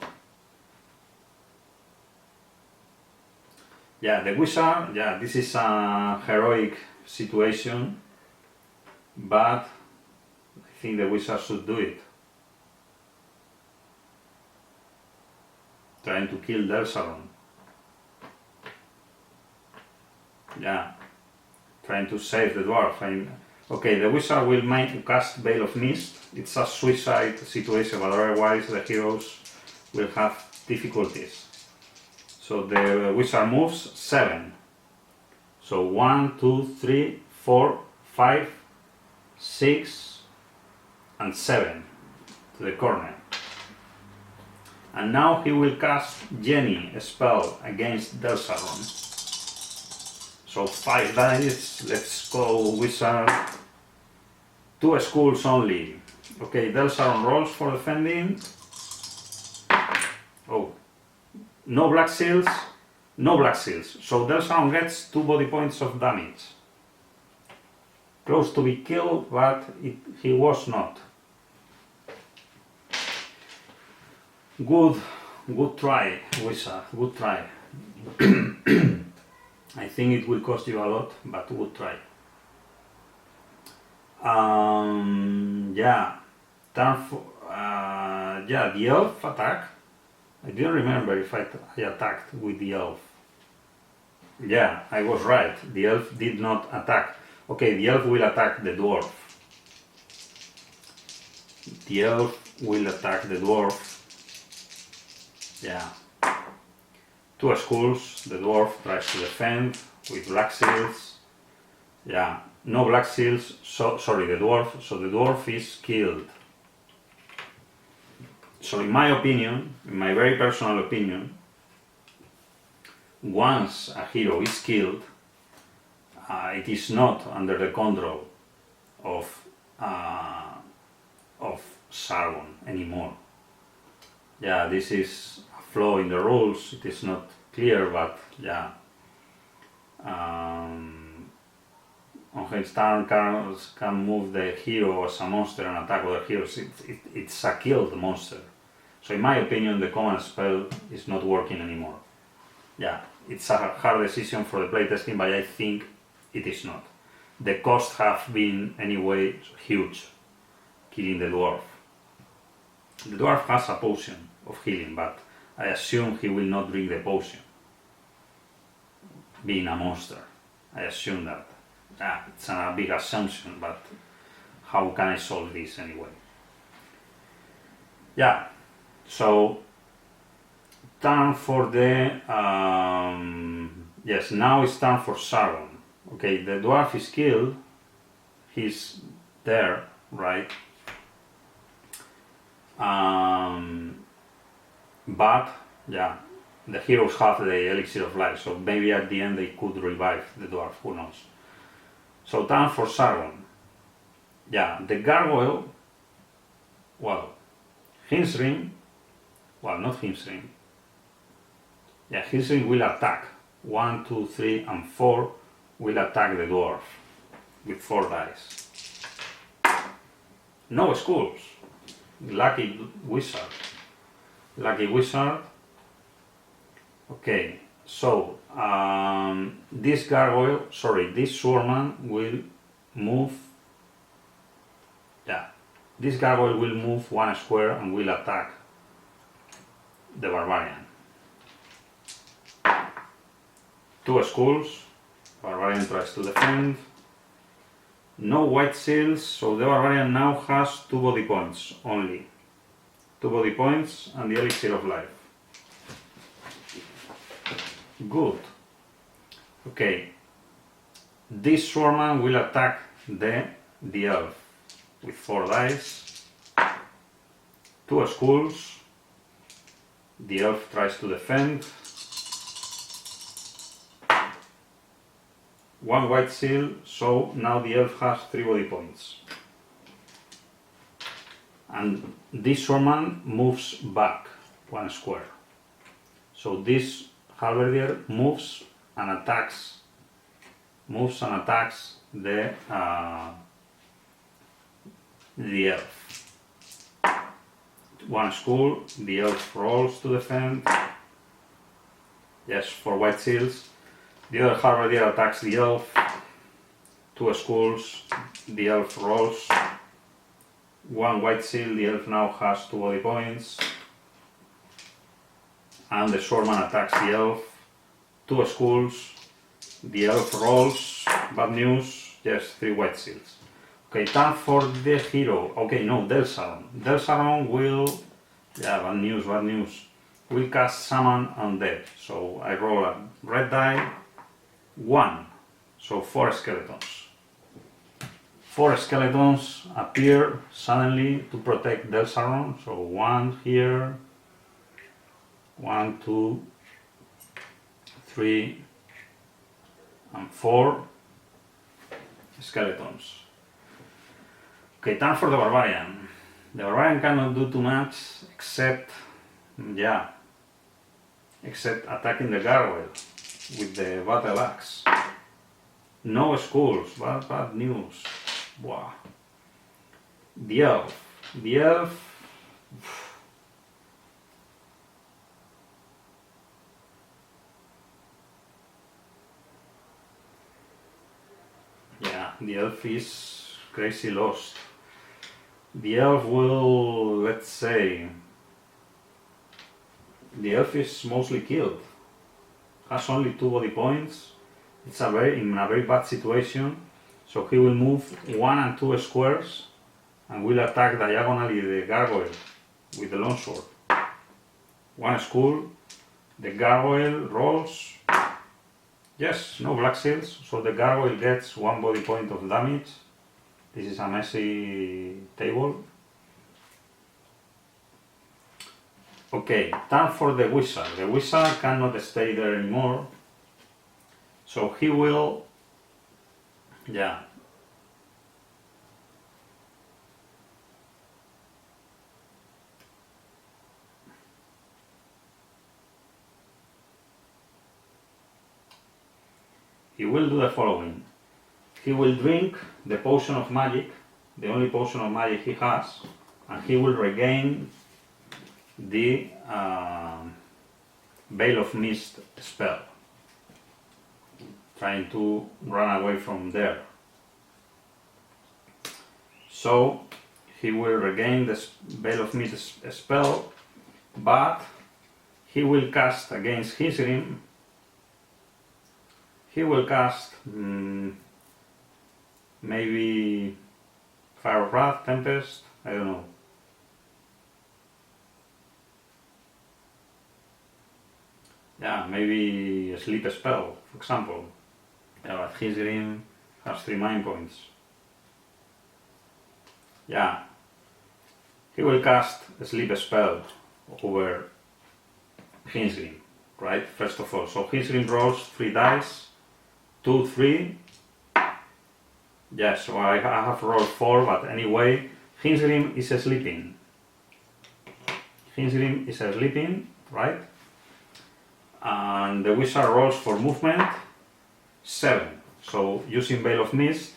yeah, the wizard, yeah, this is a heroic situation, but I think the wizard should do it. Trying to kill Delsaron. Yeah, trying to save the dwarf. Okay, the wizard will cast Veil of Mist. It's a suicide situation, but otherwise the heroes will have difficulties. So the wizard moves 7. So 1, 2, 3, 4, 5, 6, and 7 to the corner. And now he will cast Jenny, a spell against Delsaron. So 5 dice, let's go wizard. 2 skulls only. Okay, Delsaron rolls for defending. Oh, no black shields, no black shields. So Delsaron gets 2 body points of damage. Close to be killed, but he was not. Good try, wizard, good try. I think it will cost you a lot, but good try. The elf attack. I didn't remember if I attacked with the elf. Yeah, I was right. The elf did not attack. Okay, the elf will attack the dwarf. The elf will attack the dwarf. Yeah. 2 skulls. The dwarf tries to defend with black shields. Yeah. No black shields. So the dwarf is killed. So in my opinion, in my very personal opinion, once a hero is killed, it is not under the control of Sargon anymore. Yeah, this is a flaw in the rules. It is not clear, but yeah. On his turn, can move the hero as a monster and attack other heroes. It's a killed monster. So in my opinion, the command spell is not working anymore. Yeah, it's a hard decision for the playtesting, but I think it is not. The costs have been anyway huge, killing the dwarf. The dwarf has a potion of healing, but I assume he will not drink the potion. being a monster. I assume that. It's a big assumption, but how can I solve this anyway? Yeah, so time for the yes, now it's time for Sargon. Okay, the dwarf is killed. He's there, right? But yeah, the heroes have the elixir of life, so maybe at the end they could revive the dwarf. Who knows? So time for Sargon. Yeah, the gargoyle. Well, Hinsring. Well, not Hinsring. Yeah, Hinsring will attack. 1, 2, 3, and 4 will attack the dwarf with 4 dice. No skulls. Lucky wizard. Lucky wizard. Okay, so this gargoyle, sorry, this swordsman will move. Yeah, this gargoyle will move 1 square and will attack the barbarian. 2 skulls. Barbarian tries to defend. No white seals, so the barbarian now has 2 body points only. 2 body points and the elixir of life. Good. Okay. This swordsman will attack the elf with 4 dice. 2 skulls. The elf tries to defend. 1 white seal, so now the elf has 3 body points. And this swordsman moves back 1 square. So this halberdier moves and attacks the elf. 1 skull, the elf rolls to defend. Yes, 4 white seals. The other halberdier attacks the elf. 2 skulls, the elf rolls. 1 white seal, the elf now has 2 body points. And the swordsman attacks the elf. 2 skulls, the elf rolls. Bad news, yes, 3 white seals. Okay, time for the hero. Okay, no, Delsaron. Delsaron will, yeah, bad news, will cast Summon Undead. So I roll a red die. 1, so 4 skeletons. 4 skeletons appear suddenly to protect Delsaron. So 1 here, 1, 2, 3, and 4 skeletons. Okay, time for the barbarian. The barbarian cannot do too much except attacking the gargoyle with the battle axe. No skulls, bad news. Wow. The elf. Yeah, the elf is crazy lost. The elf will, let's say, the elf is mostly killed. Has only 2 body points. It's in a very bad situation. So he will move 1 and 2 squares and will attack diagonally the gargoyle with the longsword. 1 skull. The gargoyle rolls. Yes, no black seals. So the gargoyle gets 1 body point of damage. This is a messy table. Okay, time for the wizard. The wizard cannot stay there anymore. So he will, he will do the following. He will drink the potion of magic, the only potion of magic he has, and he will regain the Veil of Mist spell, trying to run away from there. So he will regain the Veil of Mist spell, but he will cast against Hinsring he will cast maybe Fire of Wrath, Tempest, I don't know. Yeah, maybe a sleep spell, for example. Yeah, but his green has 3 mind points. Yeah, he will cast a sleep spell over his green, right? First of all, so his green rolls 3 dice, 2, 3. Yeah, so I have rolled 4, but anyway, his green is sleeping. His green is sleeping, right? And the wizard rolls for movement 7. So using Veil of Mist,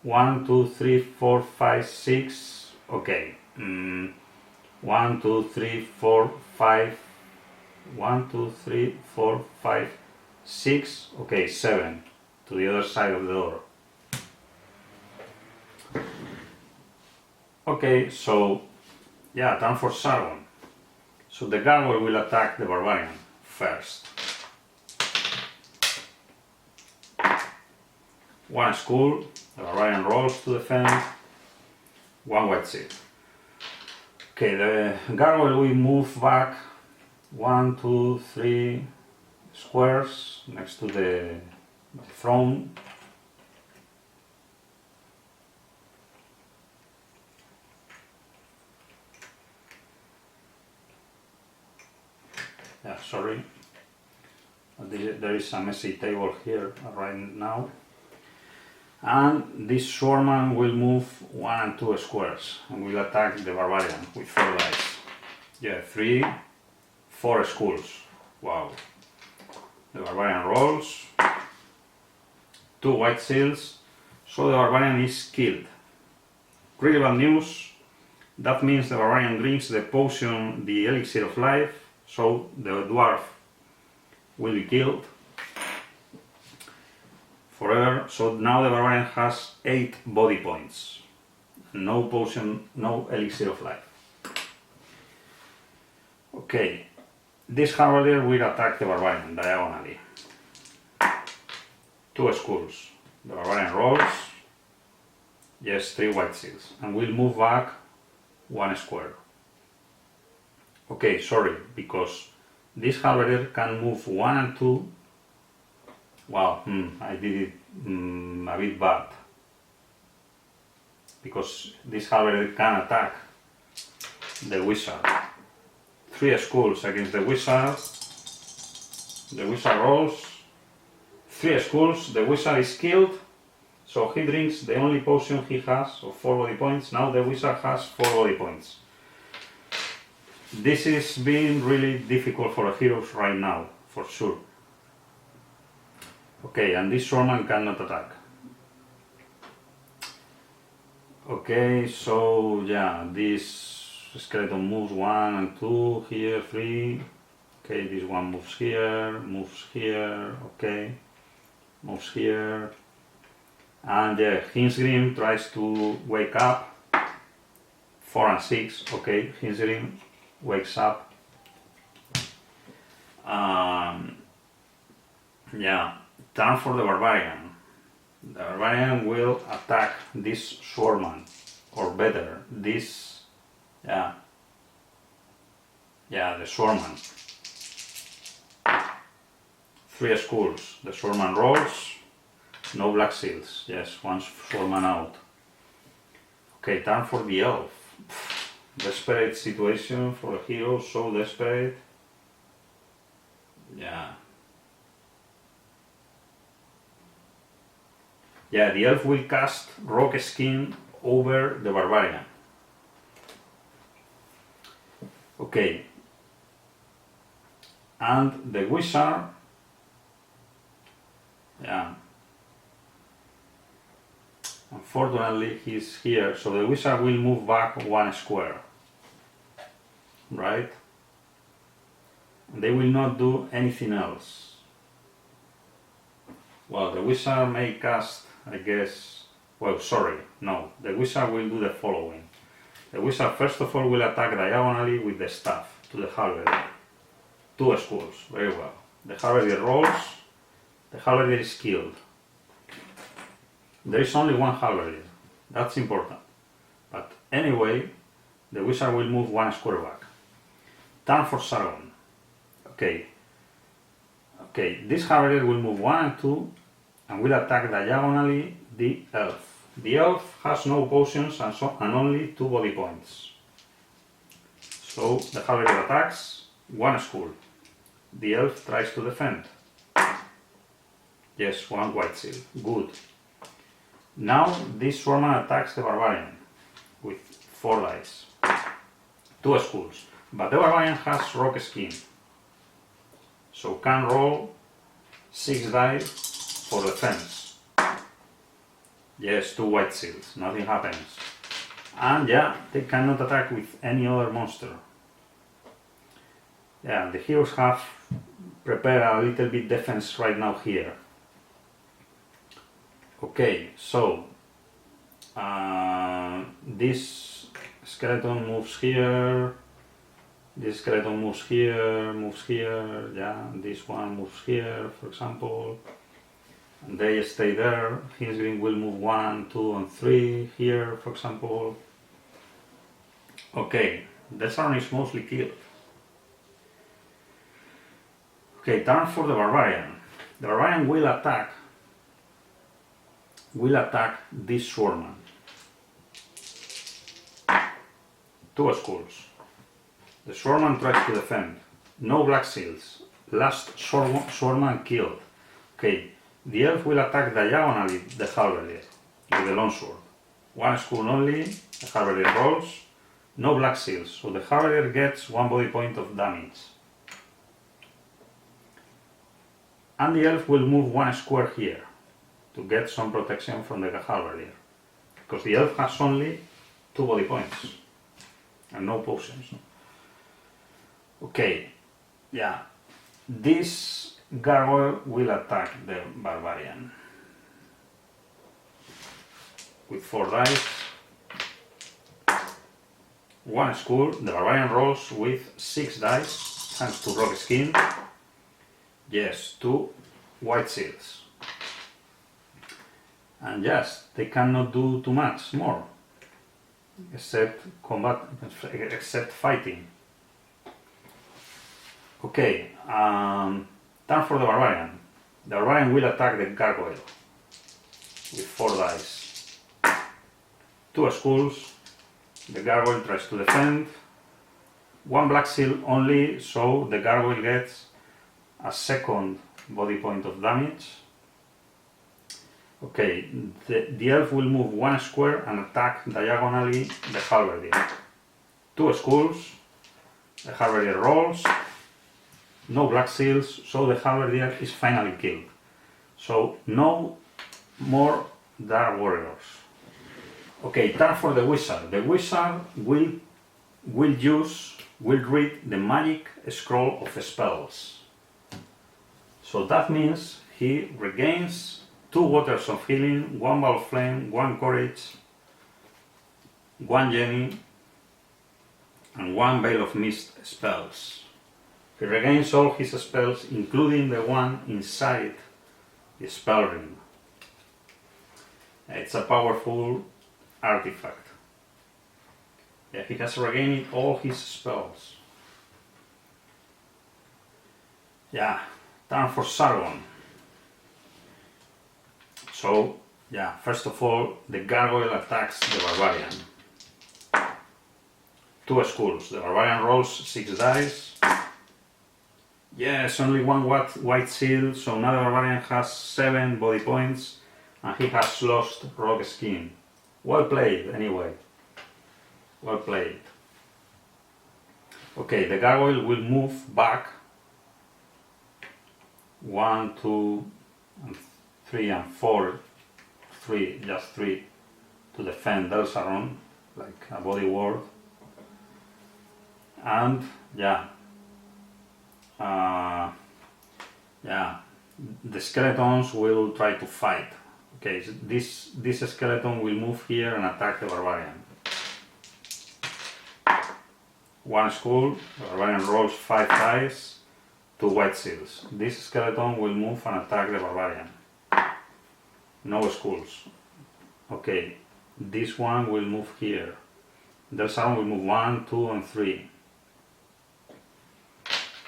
1, 2, 3, 4, 5, 6. Okay. 1, 2, 3, 4, 5. 1, 2, 3, 4, 5, 6. Okay, 7 to the other side of the door. Okay, so yeah, turn for Sargon. So the Gargoyle will attack the Barbarian first. 1 skull, the Barbarian rolls to defend, 1 white seal. Okay, the Gargoyle will move back 1, 2, 3 squares next to the throne. Yeah, sorry. There is a messy table here right now. And this Swarman will move 1 and 2 squares and will attack the Barbarian with 4 dice. Yeah, 3, 4 skulls. Wow. The Barbarian rolls 2 white seals, so the Barbarian is killed. Really bad news. That means the Barbarian drinks the potion, the elixir of life, so the dwarf will be killed forever. So now the Barbarian has 8 body points. No potion, no elixir of life. Okay, this Harbinger will attack the Barbarian diagonally. 2 skulls. The Barbarian rolls. Yes, 3 white seals. And will move back 1 square. Okay, sorry, because this Harbinger can move 1 and 2. Wow, I did it a bit bad. Because this Harbinger can attack the wizard. 3 skulls against the wizard. The wizard rolls. 3 skulls, the wizard is killed. So he drinks the only potion he has of 4 body points. Now the wizard has 4 body points. This is being really difficult for the heroes right now, for sure. Okay, and this Swordman cannot attack. Okay, so yeah, this skeleton moves 1 and 2, here 3. Okay, this one moves here, okay, moves here. And yeah, Hinsgrim tries to wake up. 4 and 6, okay, Hinsgrim wakes up. Yeah, turn for the Barbarian. The Barbarian will attack this Swordman, or better, this, the Swordman. 3 skulls, the Swordman rolls, no black seals, yes, 1 Swordman out. Okay, turn for the Elf. Desperate situation for a hero, so desperate. Yeah, the Elf will cast Rock Skin over the Barbarian. Okay. And the Wizard, unfortunately he's here, so the Wizard will move back 1 square. Right? And they will not do anything else. Well, the Wizard may cast, I guess, the Wizard will do the following. The Wizard first of all will attack diagonally with the staff to the Halberdier. 2 skulls, very well. The Halberdier rolls, the halberdier is killed. There is only one halberdier, that's important. But anyway, the wizard will move one square back. Turn for Sargon. Okay, this halberdier will move 1 and 2 and will attack diagonally the elf. The elf has no potions and only 2 body points. So the halberdier attacks, 1 skull. The elf tries to defend. Yes, 1 white seal. Good. Now this swordsman attacks the barbarian with 4 dice. 2 skulls. But the barbarian has rock skin. So can roll 6 dice for defense. Yes, 2 white seals. Nothing happens. And yeah, they cannot attack with any other monster. Yeah, the heroes have prepared a little bit defense right now here. Okay, so this skeleton moves here, this skeleton moves here, yeah, this one moves here, for example, and they stay there. Hinsgreen will move 1, 2, and 3 here, for example. Okay, the Sargon is mostly killed. Okay, turn for the barbarian. The barbarian will attack this swordsman. 2 skulls. The swordsman tries to defend. No black seals. Last swordsman killed. Okay, the elf will attack diagonally the halberdier with the longsword. 1 skull only, the halberdier rolls. No black seals, so the halberdier gets 1 body point of damage. And the elf will move 1 square here to get some protection from the halberdier, because the elf has only 2 body points and no potions. Okay, yeah, this gargoyle will attack the barbarian with 4 dice. 1 skull, the barbarian rolls with 6 dice thanks to rock skin. Yes, 2 white seals. And yes, they cannot do too much more, except combat, except fighting. Okay, turn for the barbarian. The barbarian will attack the gargoyle with 4 dice. 2 skulls, the gargoyle tries to defend. 1 black seal only, so the gargoyle gets a 2nd body point of damage. Okay, the elf will move 1 square and attack diagonally the halberdier. 2 skulls, the halberdier rolls. No black seals, so the halberdier is finally killed. So no more dark warriors. Okay, turn for the wizard. The wizard will read the magic scroll of spells. So that means he regains 2 waters of healing, 1 ball of flame, 1 courage, 1 jenny, and 1 veil of mist spells. He regains all his spells, including the one inside the spell ring. It's a powerful artifact. Yeah, he has regained all his spells. Yeah, turn for Sargon. So, yeah, first of all, the gargoyle attacks the barbarian. 2 skulls. The barbarian rolls 6 dice. Yes, only 1 white seal, so now the barbarian has 7 body points and he has lost rock skin. Well played, anyway. Well played. Okay, the gargoyle will move back 1, 2, and 3 and 4, just 3 to defend Sargon, like a body ward. And yeah, the skeletons will try to fight. Okay, so this skeleton will move here and attack the barbarian. 1 skull, the barbarian rolls 5 dice, 2 white seals. This skeleton will move and attack the barbarian. No schools. Okay, this one will move here. The Saron will move 1, 2, and 3.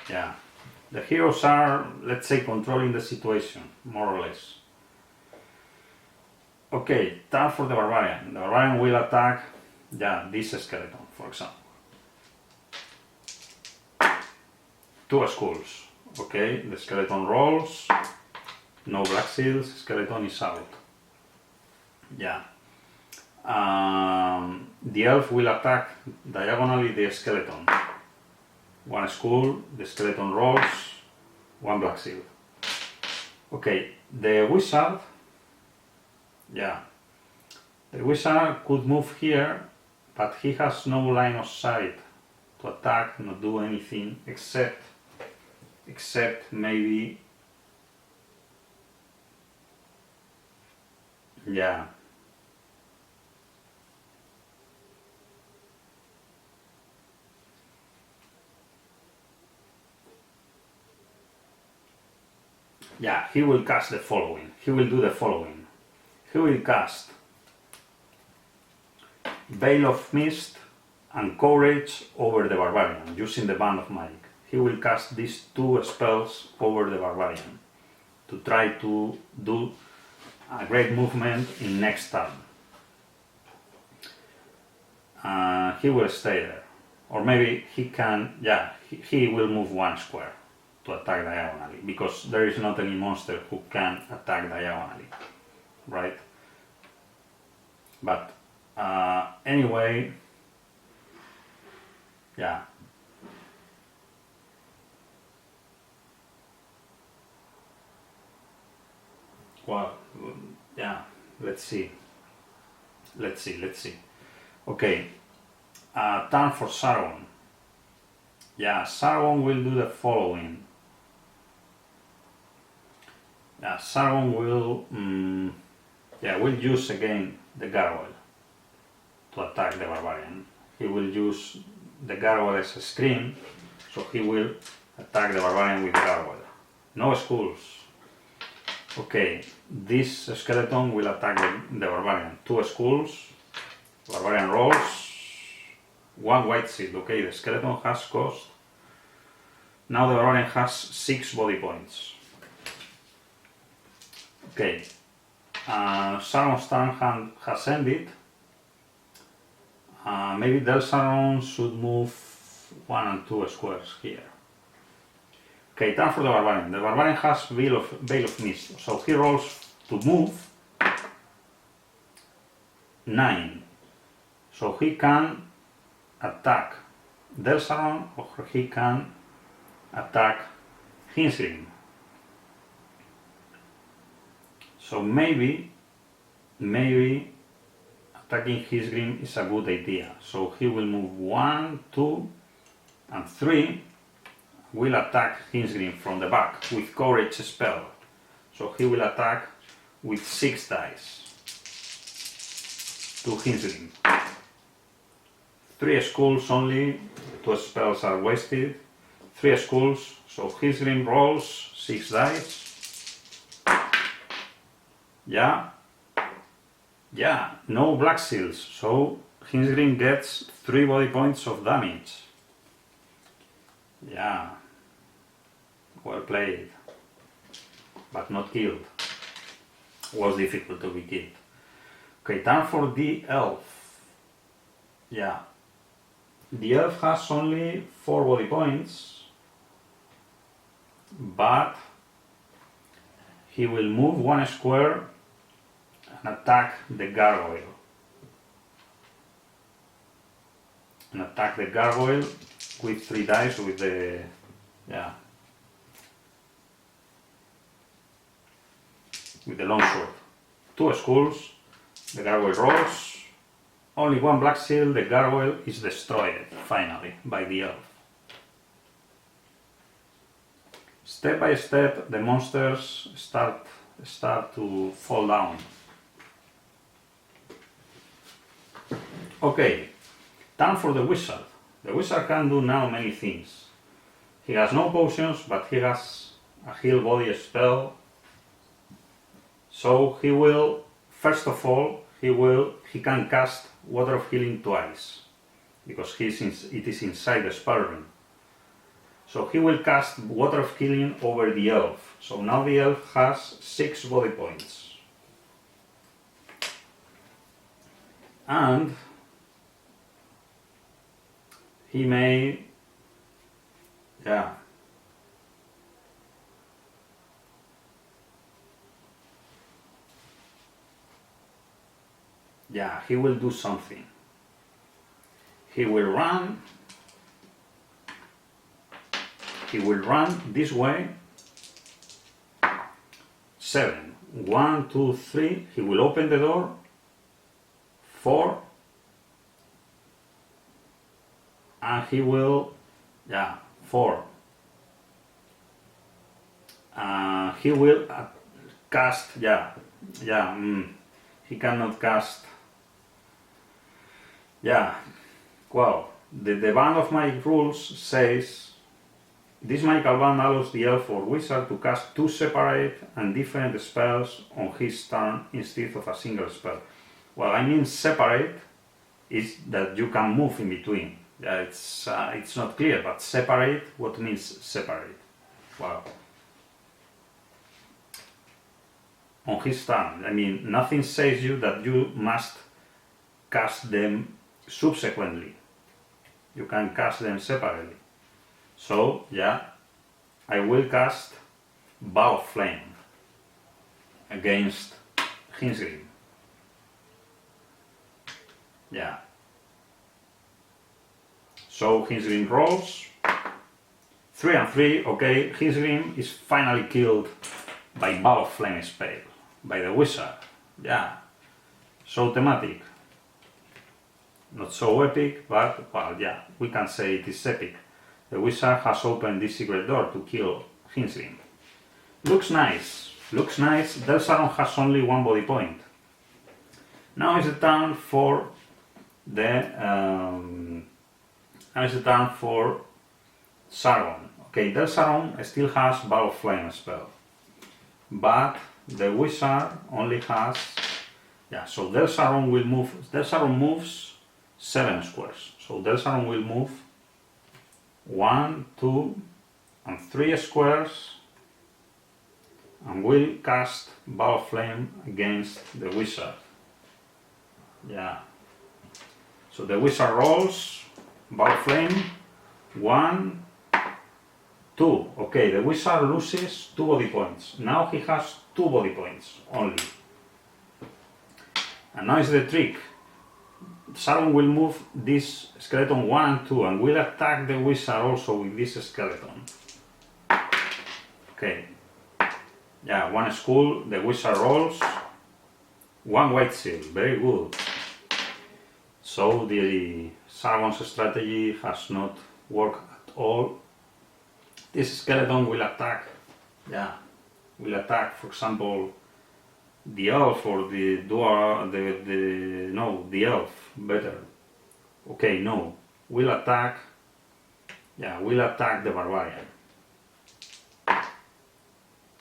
Yeah. The heroes are, let's say, controlling the situation, more or less. Okay, time for the barbarian. The barbarian will attack, this skeleton, for example. 2 schools. Okay, the skeleton rolls. No black seals, skeleton is out. Yeah. The elf will attack diagonally the skeleton. 1 school, the skeleton rolls, 1 black seal. Okay, the wizard, the wizard could move here, but he has no line of sight to attack, not do anything, except maybe, yeah. Yeah, he will cast the following. He will do the following. He will cast Veil of Mist and Courage over the Barbarian, using the Band of Magic. He will cast these 2 spells over the Barbarian to try to do a great movement in next turn. He will stay there. Or maybe he can, he will move 1 square to attack diagonally, because there is not any monster who can attack diagonally, right? But anyway, well, let's see. Okay, time for Sargon. Sargon will do the following. Sargon will, will use again the gargoyle to attack the barbarian. He will use the gargoyle as a screen, so he will attack the barbarian with the gargoyle. No schools. Okay, this skeleton will attack the barbarian. 2 schools, barbarian rolls, 1 white seal. Okay, the skeleton has cost. Now the barbarian has 6 body points. Okay, Sargon's turn has ended. Maybe Delsaron should move 1 and 2 squares here. Okay, time for the barbarian. The barbarian has Veil of Mist, so he rolls to move 9. So he can attack Delsaron, or he can attack Hinsling. So maybe attacking Hisgrim is a good idea. So he will move 1, 2, and 3. Will attack Hisgrim from the back with Courage spell. So he will attack with 6 dice to Hisgrim. 3 schools only, 2 spells are wasted. 3 schools, so Hisgrim rolls 6 dice. No black seals, so Hisgrim gets 3 body points of damage. Well played, but not killed. Was difficult to be killed. Okay, time for the elf. The elf has only 4 body points, but he will move 1 square and attack the gargoyle. With 3 dice with the with the longsword. 2 schools, the gargoyle rolls, only 1 black seal, the gargoyle is destroyed finally by the elf. Step by step the monsters start to fall down. Okay, time for the wizard. The wizard can do now many things. He has no potions, but he has a heal body spell. So he will, first of all, he can cast Water of Healing twice, because it is inside the spell ring. So he will cast Water of Healing over the elf. So now the elf has 6 body points. And he may, he will do something. He will run this way. 7. 1, 2, 3. He will open the door. 4. And he will, 4. He will cast, he cannot cast, well, the band of magic rules says, this magical band allows the elf or wizard to cast 2 separate and different spells on his turn instead of a single spell. Well, I mean separate is that you can move in between. It's not clear, but separate, what means separate? Well, on his turn, I mean, nothing says you that you must cast them subsequently. You can cast them separately. So, I will cast Bow of Flame against Hinsgrim. So Hinsgrim rolls 3 and 3. Okay, Hinsgrim is finally killed by Bow of Flame spell, by the wizard. So thematic. Not so epic, but well, we can say it is epic. The wizard has opened this secret door to kill Hinsgrim. Looks nice. Delsaron has only 1 body point. Now is the turn for Sargon. Okay, Delsaron still has Bow of Flame spell, but the wizard only has, so Delsaron will move. Delsaron moves 7 squares. So Delsaron will move 1, 2, and 3 squares, and will cast Bow of Flame against the wizard. So the wizard rolls Bow of Flame 1, 2. Okay, the wizard loses 2 body points. Now he has 2 body points only. And now is the trick. Sargon will move this skeleton 1 and 2 and will attack the wizard also with this skeleton. Okay. 1 skull, the wizard rolls 1 white seal. Very good. So the Sargon's strategy has not worked at all. This skeleton will attack, for example, the elf or the dwarf, the elf, better. Okay, no, will attack the barbarian.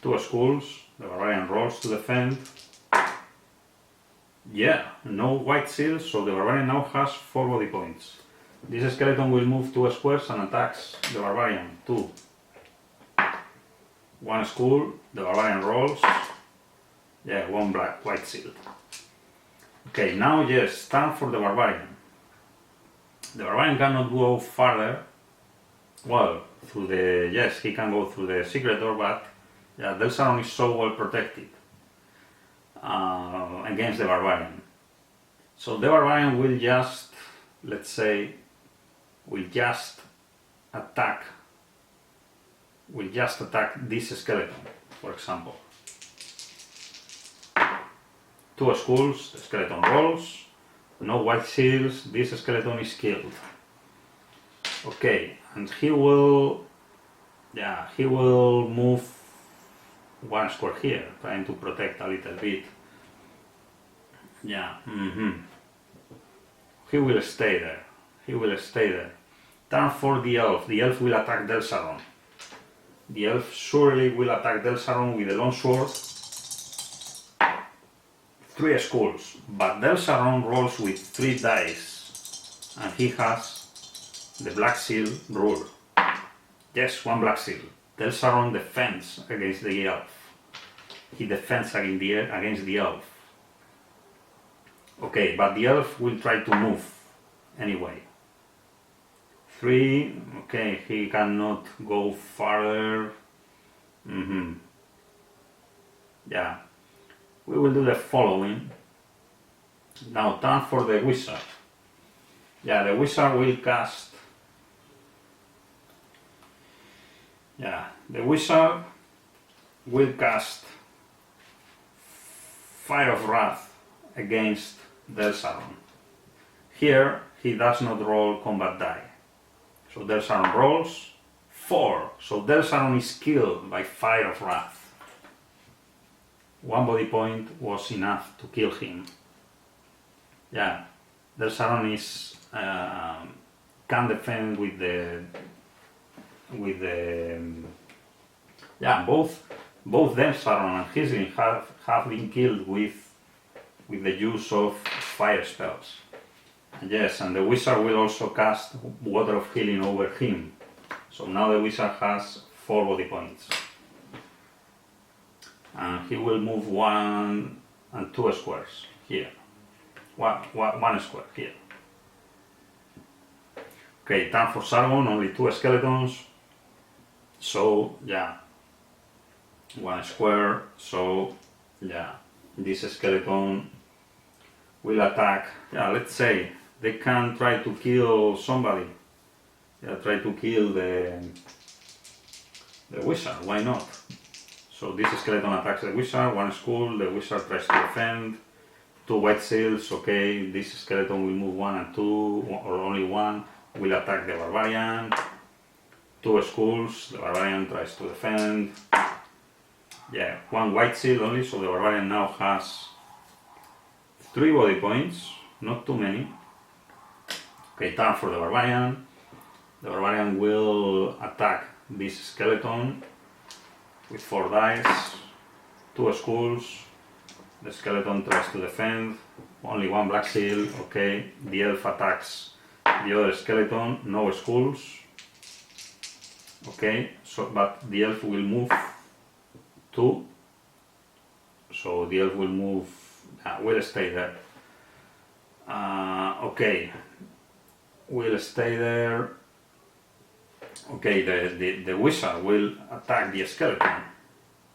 2 skulls, the barbarian rolls to defend. No white seals, so the barbarian now has 4 body points. This skeleton will move 2 squares and attacks the barbarian. 2. 1 skull, the barbarian rolls. 1 white seal. Okay, now time for the barbarian. The barbarian cannot go farther. Well, through the he can go through the secret door, but Delsaron is so well protected against the barbarian. So the barbarian will just, let's say, attack this skeleton, for example. 2 skulls, the skeleton rolls, no white seals, this skeleton is killed. Okay, and he will move 1 square here, trying to protect a little bit. He will stay there. Turn for the elf. The elf will attack Delsaron. the elf surely will attack Delsaron with the longsword. 3 skulls, but Delsaron rolls with 3 dice, and he has the black seal rule. Yes, 1 black seal. Delsaron defends against the elf. He defends against the elf. Okay, but the elf will try to move anyway. 3, okay, he cannot go farther. Yeah, we will do the following. Now, turn for the wizard. Yeah, the wizard will cast. Yeah, the wizard will cast Fire of Wrath against Delsaron. Here, he does not roll combat die. So Delsaron rolls 4. So Delsaron is killed by Fire of Wrath. 1 body point was enough to kill him. Yeah, Delsaron is can defend with the yeah, both Delsaron and Hisling have been killed with the use of fire spells. Yes, and the wizard will also cast Water of Healing over him. So now the wizard has 4 body points. And he will move 1 and 2 squares here. One square here. Okay, time for Sargon, only 2 skeletons. So, yeah. 1 square, so, yeah. This skeleton will attack. Yeah, let's say they can try to kill somebody. Yeah, try to kill the wizard, why not? So this skeleton attacks the wizard, 1 skull, the wizard tries to defend, 2 white seals, okay, this skeleton will move 1 and 2, or only 1, will attack the barbarian, 2 skulls, the barbarian tries to defend, yeah, 1 white seal only, so the barbarian now has 3 body points, not too many. Okay, turn for the barbarian. The barbarian will attack this skeleton with 4 dice, 2 skulls, the skeleton tries to defend, only 1 black seal, okay, the elf attacks the other skeleton, no skulls, okay, so but the elf will move 2, so the elf will move, will stay there, okay, will stay there. Okay, the wizard will attack the skeleton.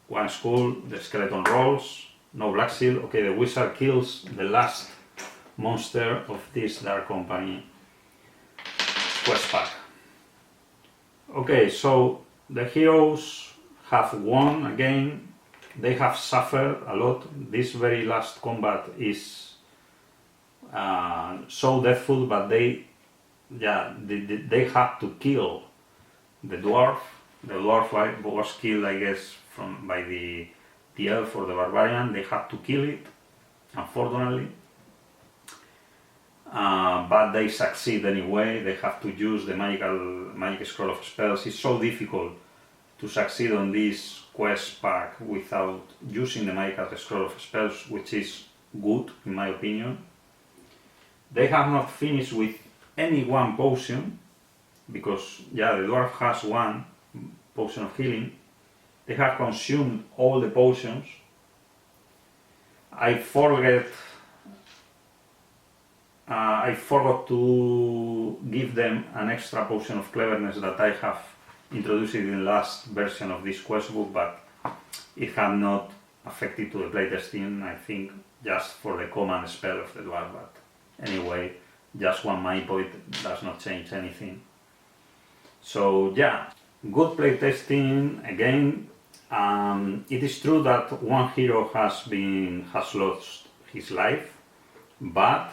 1 skull, the skeleton rolls, no black seal. Okay, the wizard kills the last monster of this Dark Company quest pack. Okay, so the heroes have won again. They have suffered a lot. This very last combat is so deathful, but they had to kill the dwarf. The dwarf was killed, I guess, by the elf or the barbarian. They had to kill it, unfortunately. But they succeed anyway. They have to use the magic scroll of spells. It's so difficult to succeed on this quest pack without using the magic scroll of spells, which is good in my opinion. They have not finished with any 1 potion, because the dwarf has 1 potion of healing. They have consumed all the potions. I forgot to give them an extra potion of cleverness that I have introduced in the last version of this quest book, but it had not affected to the playtesting, I think, just for the command spell of the dwarf, but anyway, just 1 mind point does not change anything. So yeah, good playtesting again. It is true that 1 hero has lost his life, but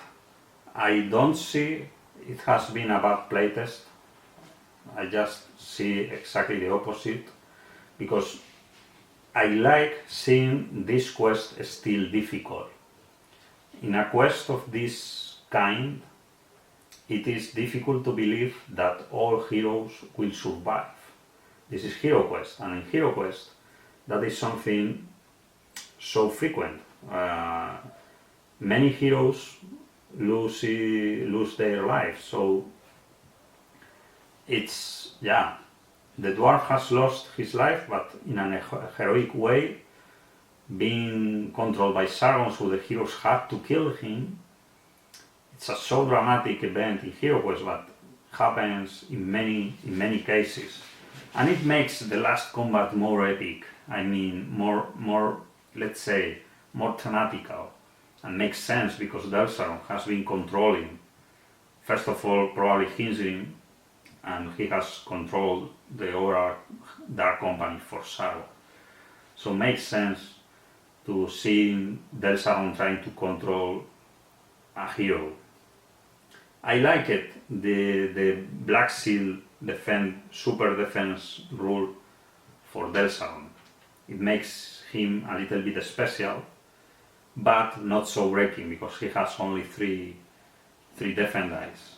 I don't see it has been a bad playtest. I just see exactly the opposite, because I like seeing this quest still difficult. In a quest of this kind, it is difficult to believe that all heroes will survive. This is HeroQuest, and in HeroQuest, that is something so frequent. Many heroes lose their lives, so it's, yeah, the dwarf has lost his life, but in a heroic way, being controlled by Sargon, so the heroes had to kill him. It's a so dramatic event in HeroQuest, but happens in many cases, and it makes the last combat more epic. I mean, more let's say more thematical, and makes sense because Delsaron has been controlling, first of all, probably Hinzrim, and he has controlled the overall Dark Company for Sargon. So makes sense to see Delsaron trying to control a hero. I like it, the Black Seal super defense rule for Delsaron. It makes him a little bit special, but not so breaking because he has only three defense dice,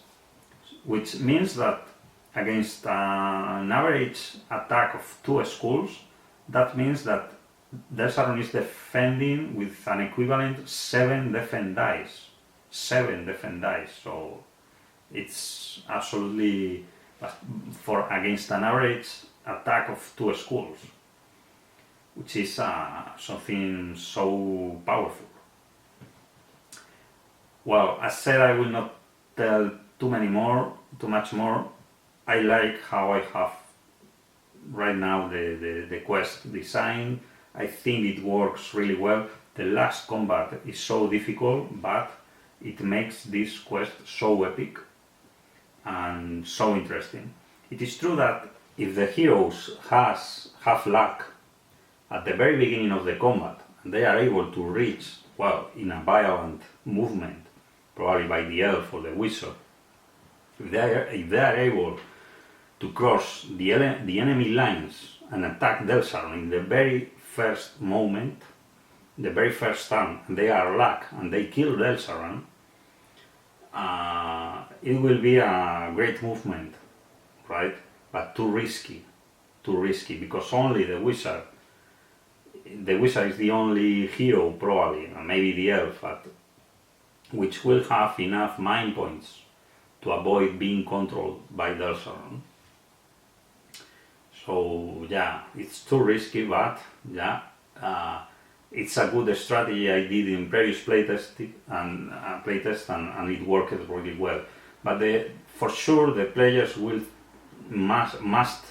which means that against an average attack of 2 skulls, that means that Delsaron is defending with an equivalent 7 defense dice. 7 defense dice, so it's absolutely for against an average attack of 2 skulls, which is something so powerful. Well, as said, I will not tell too much more. I like how I have right now the quest design. I think it works really well. The last combat is so difficult, but it makes this quest so epic and so interesting. It is true that if the heroes have luck at the very beginning of the combat, and they are able to reach, well, in a violent movement, probably by the elf or the wizard, if they are able to cross the enemy lines and attack Delsaron in the very first moment, the very first time, and they are luck and they kill Delsaron, it will be a great movement, right? But too risky, because only the wizard is the only hero probably, and maybe the elf, but which will have enough mind points to avoid being controlled by Delsaron. So yeah, it's too risky, but yeah, it's a good strategy I did in previous playtest and it worked really well. But for sure the players must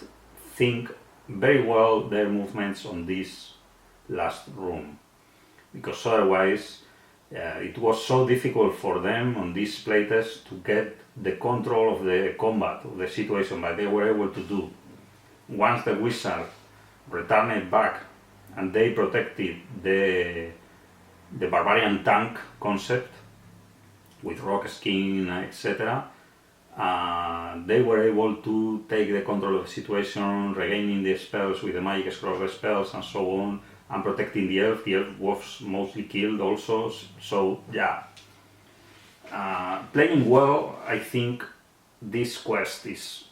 think very well their movements on this last room, because otherwise it was so difficult for them on this playtest to get the control of the combat, of the situation, but they were able to do. Once the wizard returned back and they protected the barbarian tank concept with rock skin, etc., they were able to take the control of the situation, regaining the spells with the magic scroll spells and so on, and protecting the elf. The elf was mostly killed also, so yeah. Playing well, I think this quest is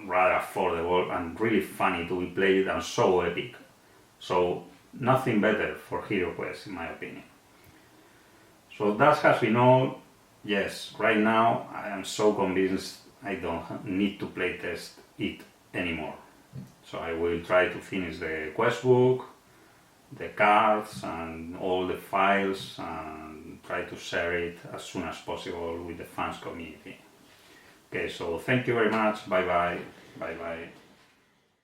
rather affordable and really funny to be played and so epic. So nothing better for HeroQuest in my opinion. So that has been all. Yes, right now I am so convinced I don't need to playtest it anymore. So I will try to finish the quest book, the cards and all the files, and try to share it as soon as possible with the fans community. Okay, so thank you very much. Bye bye. Bye bye.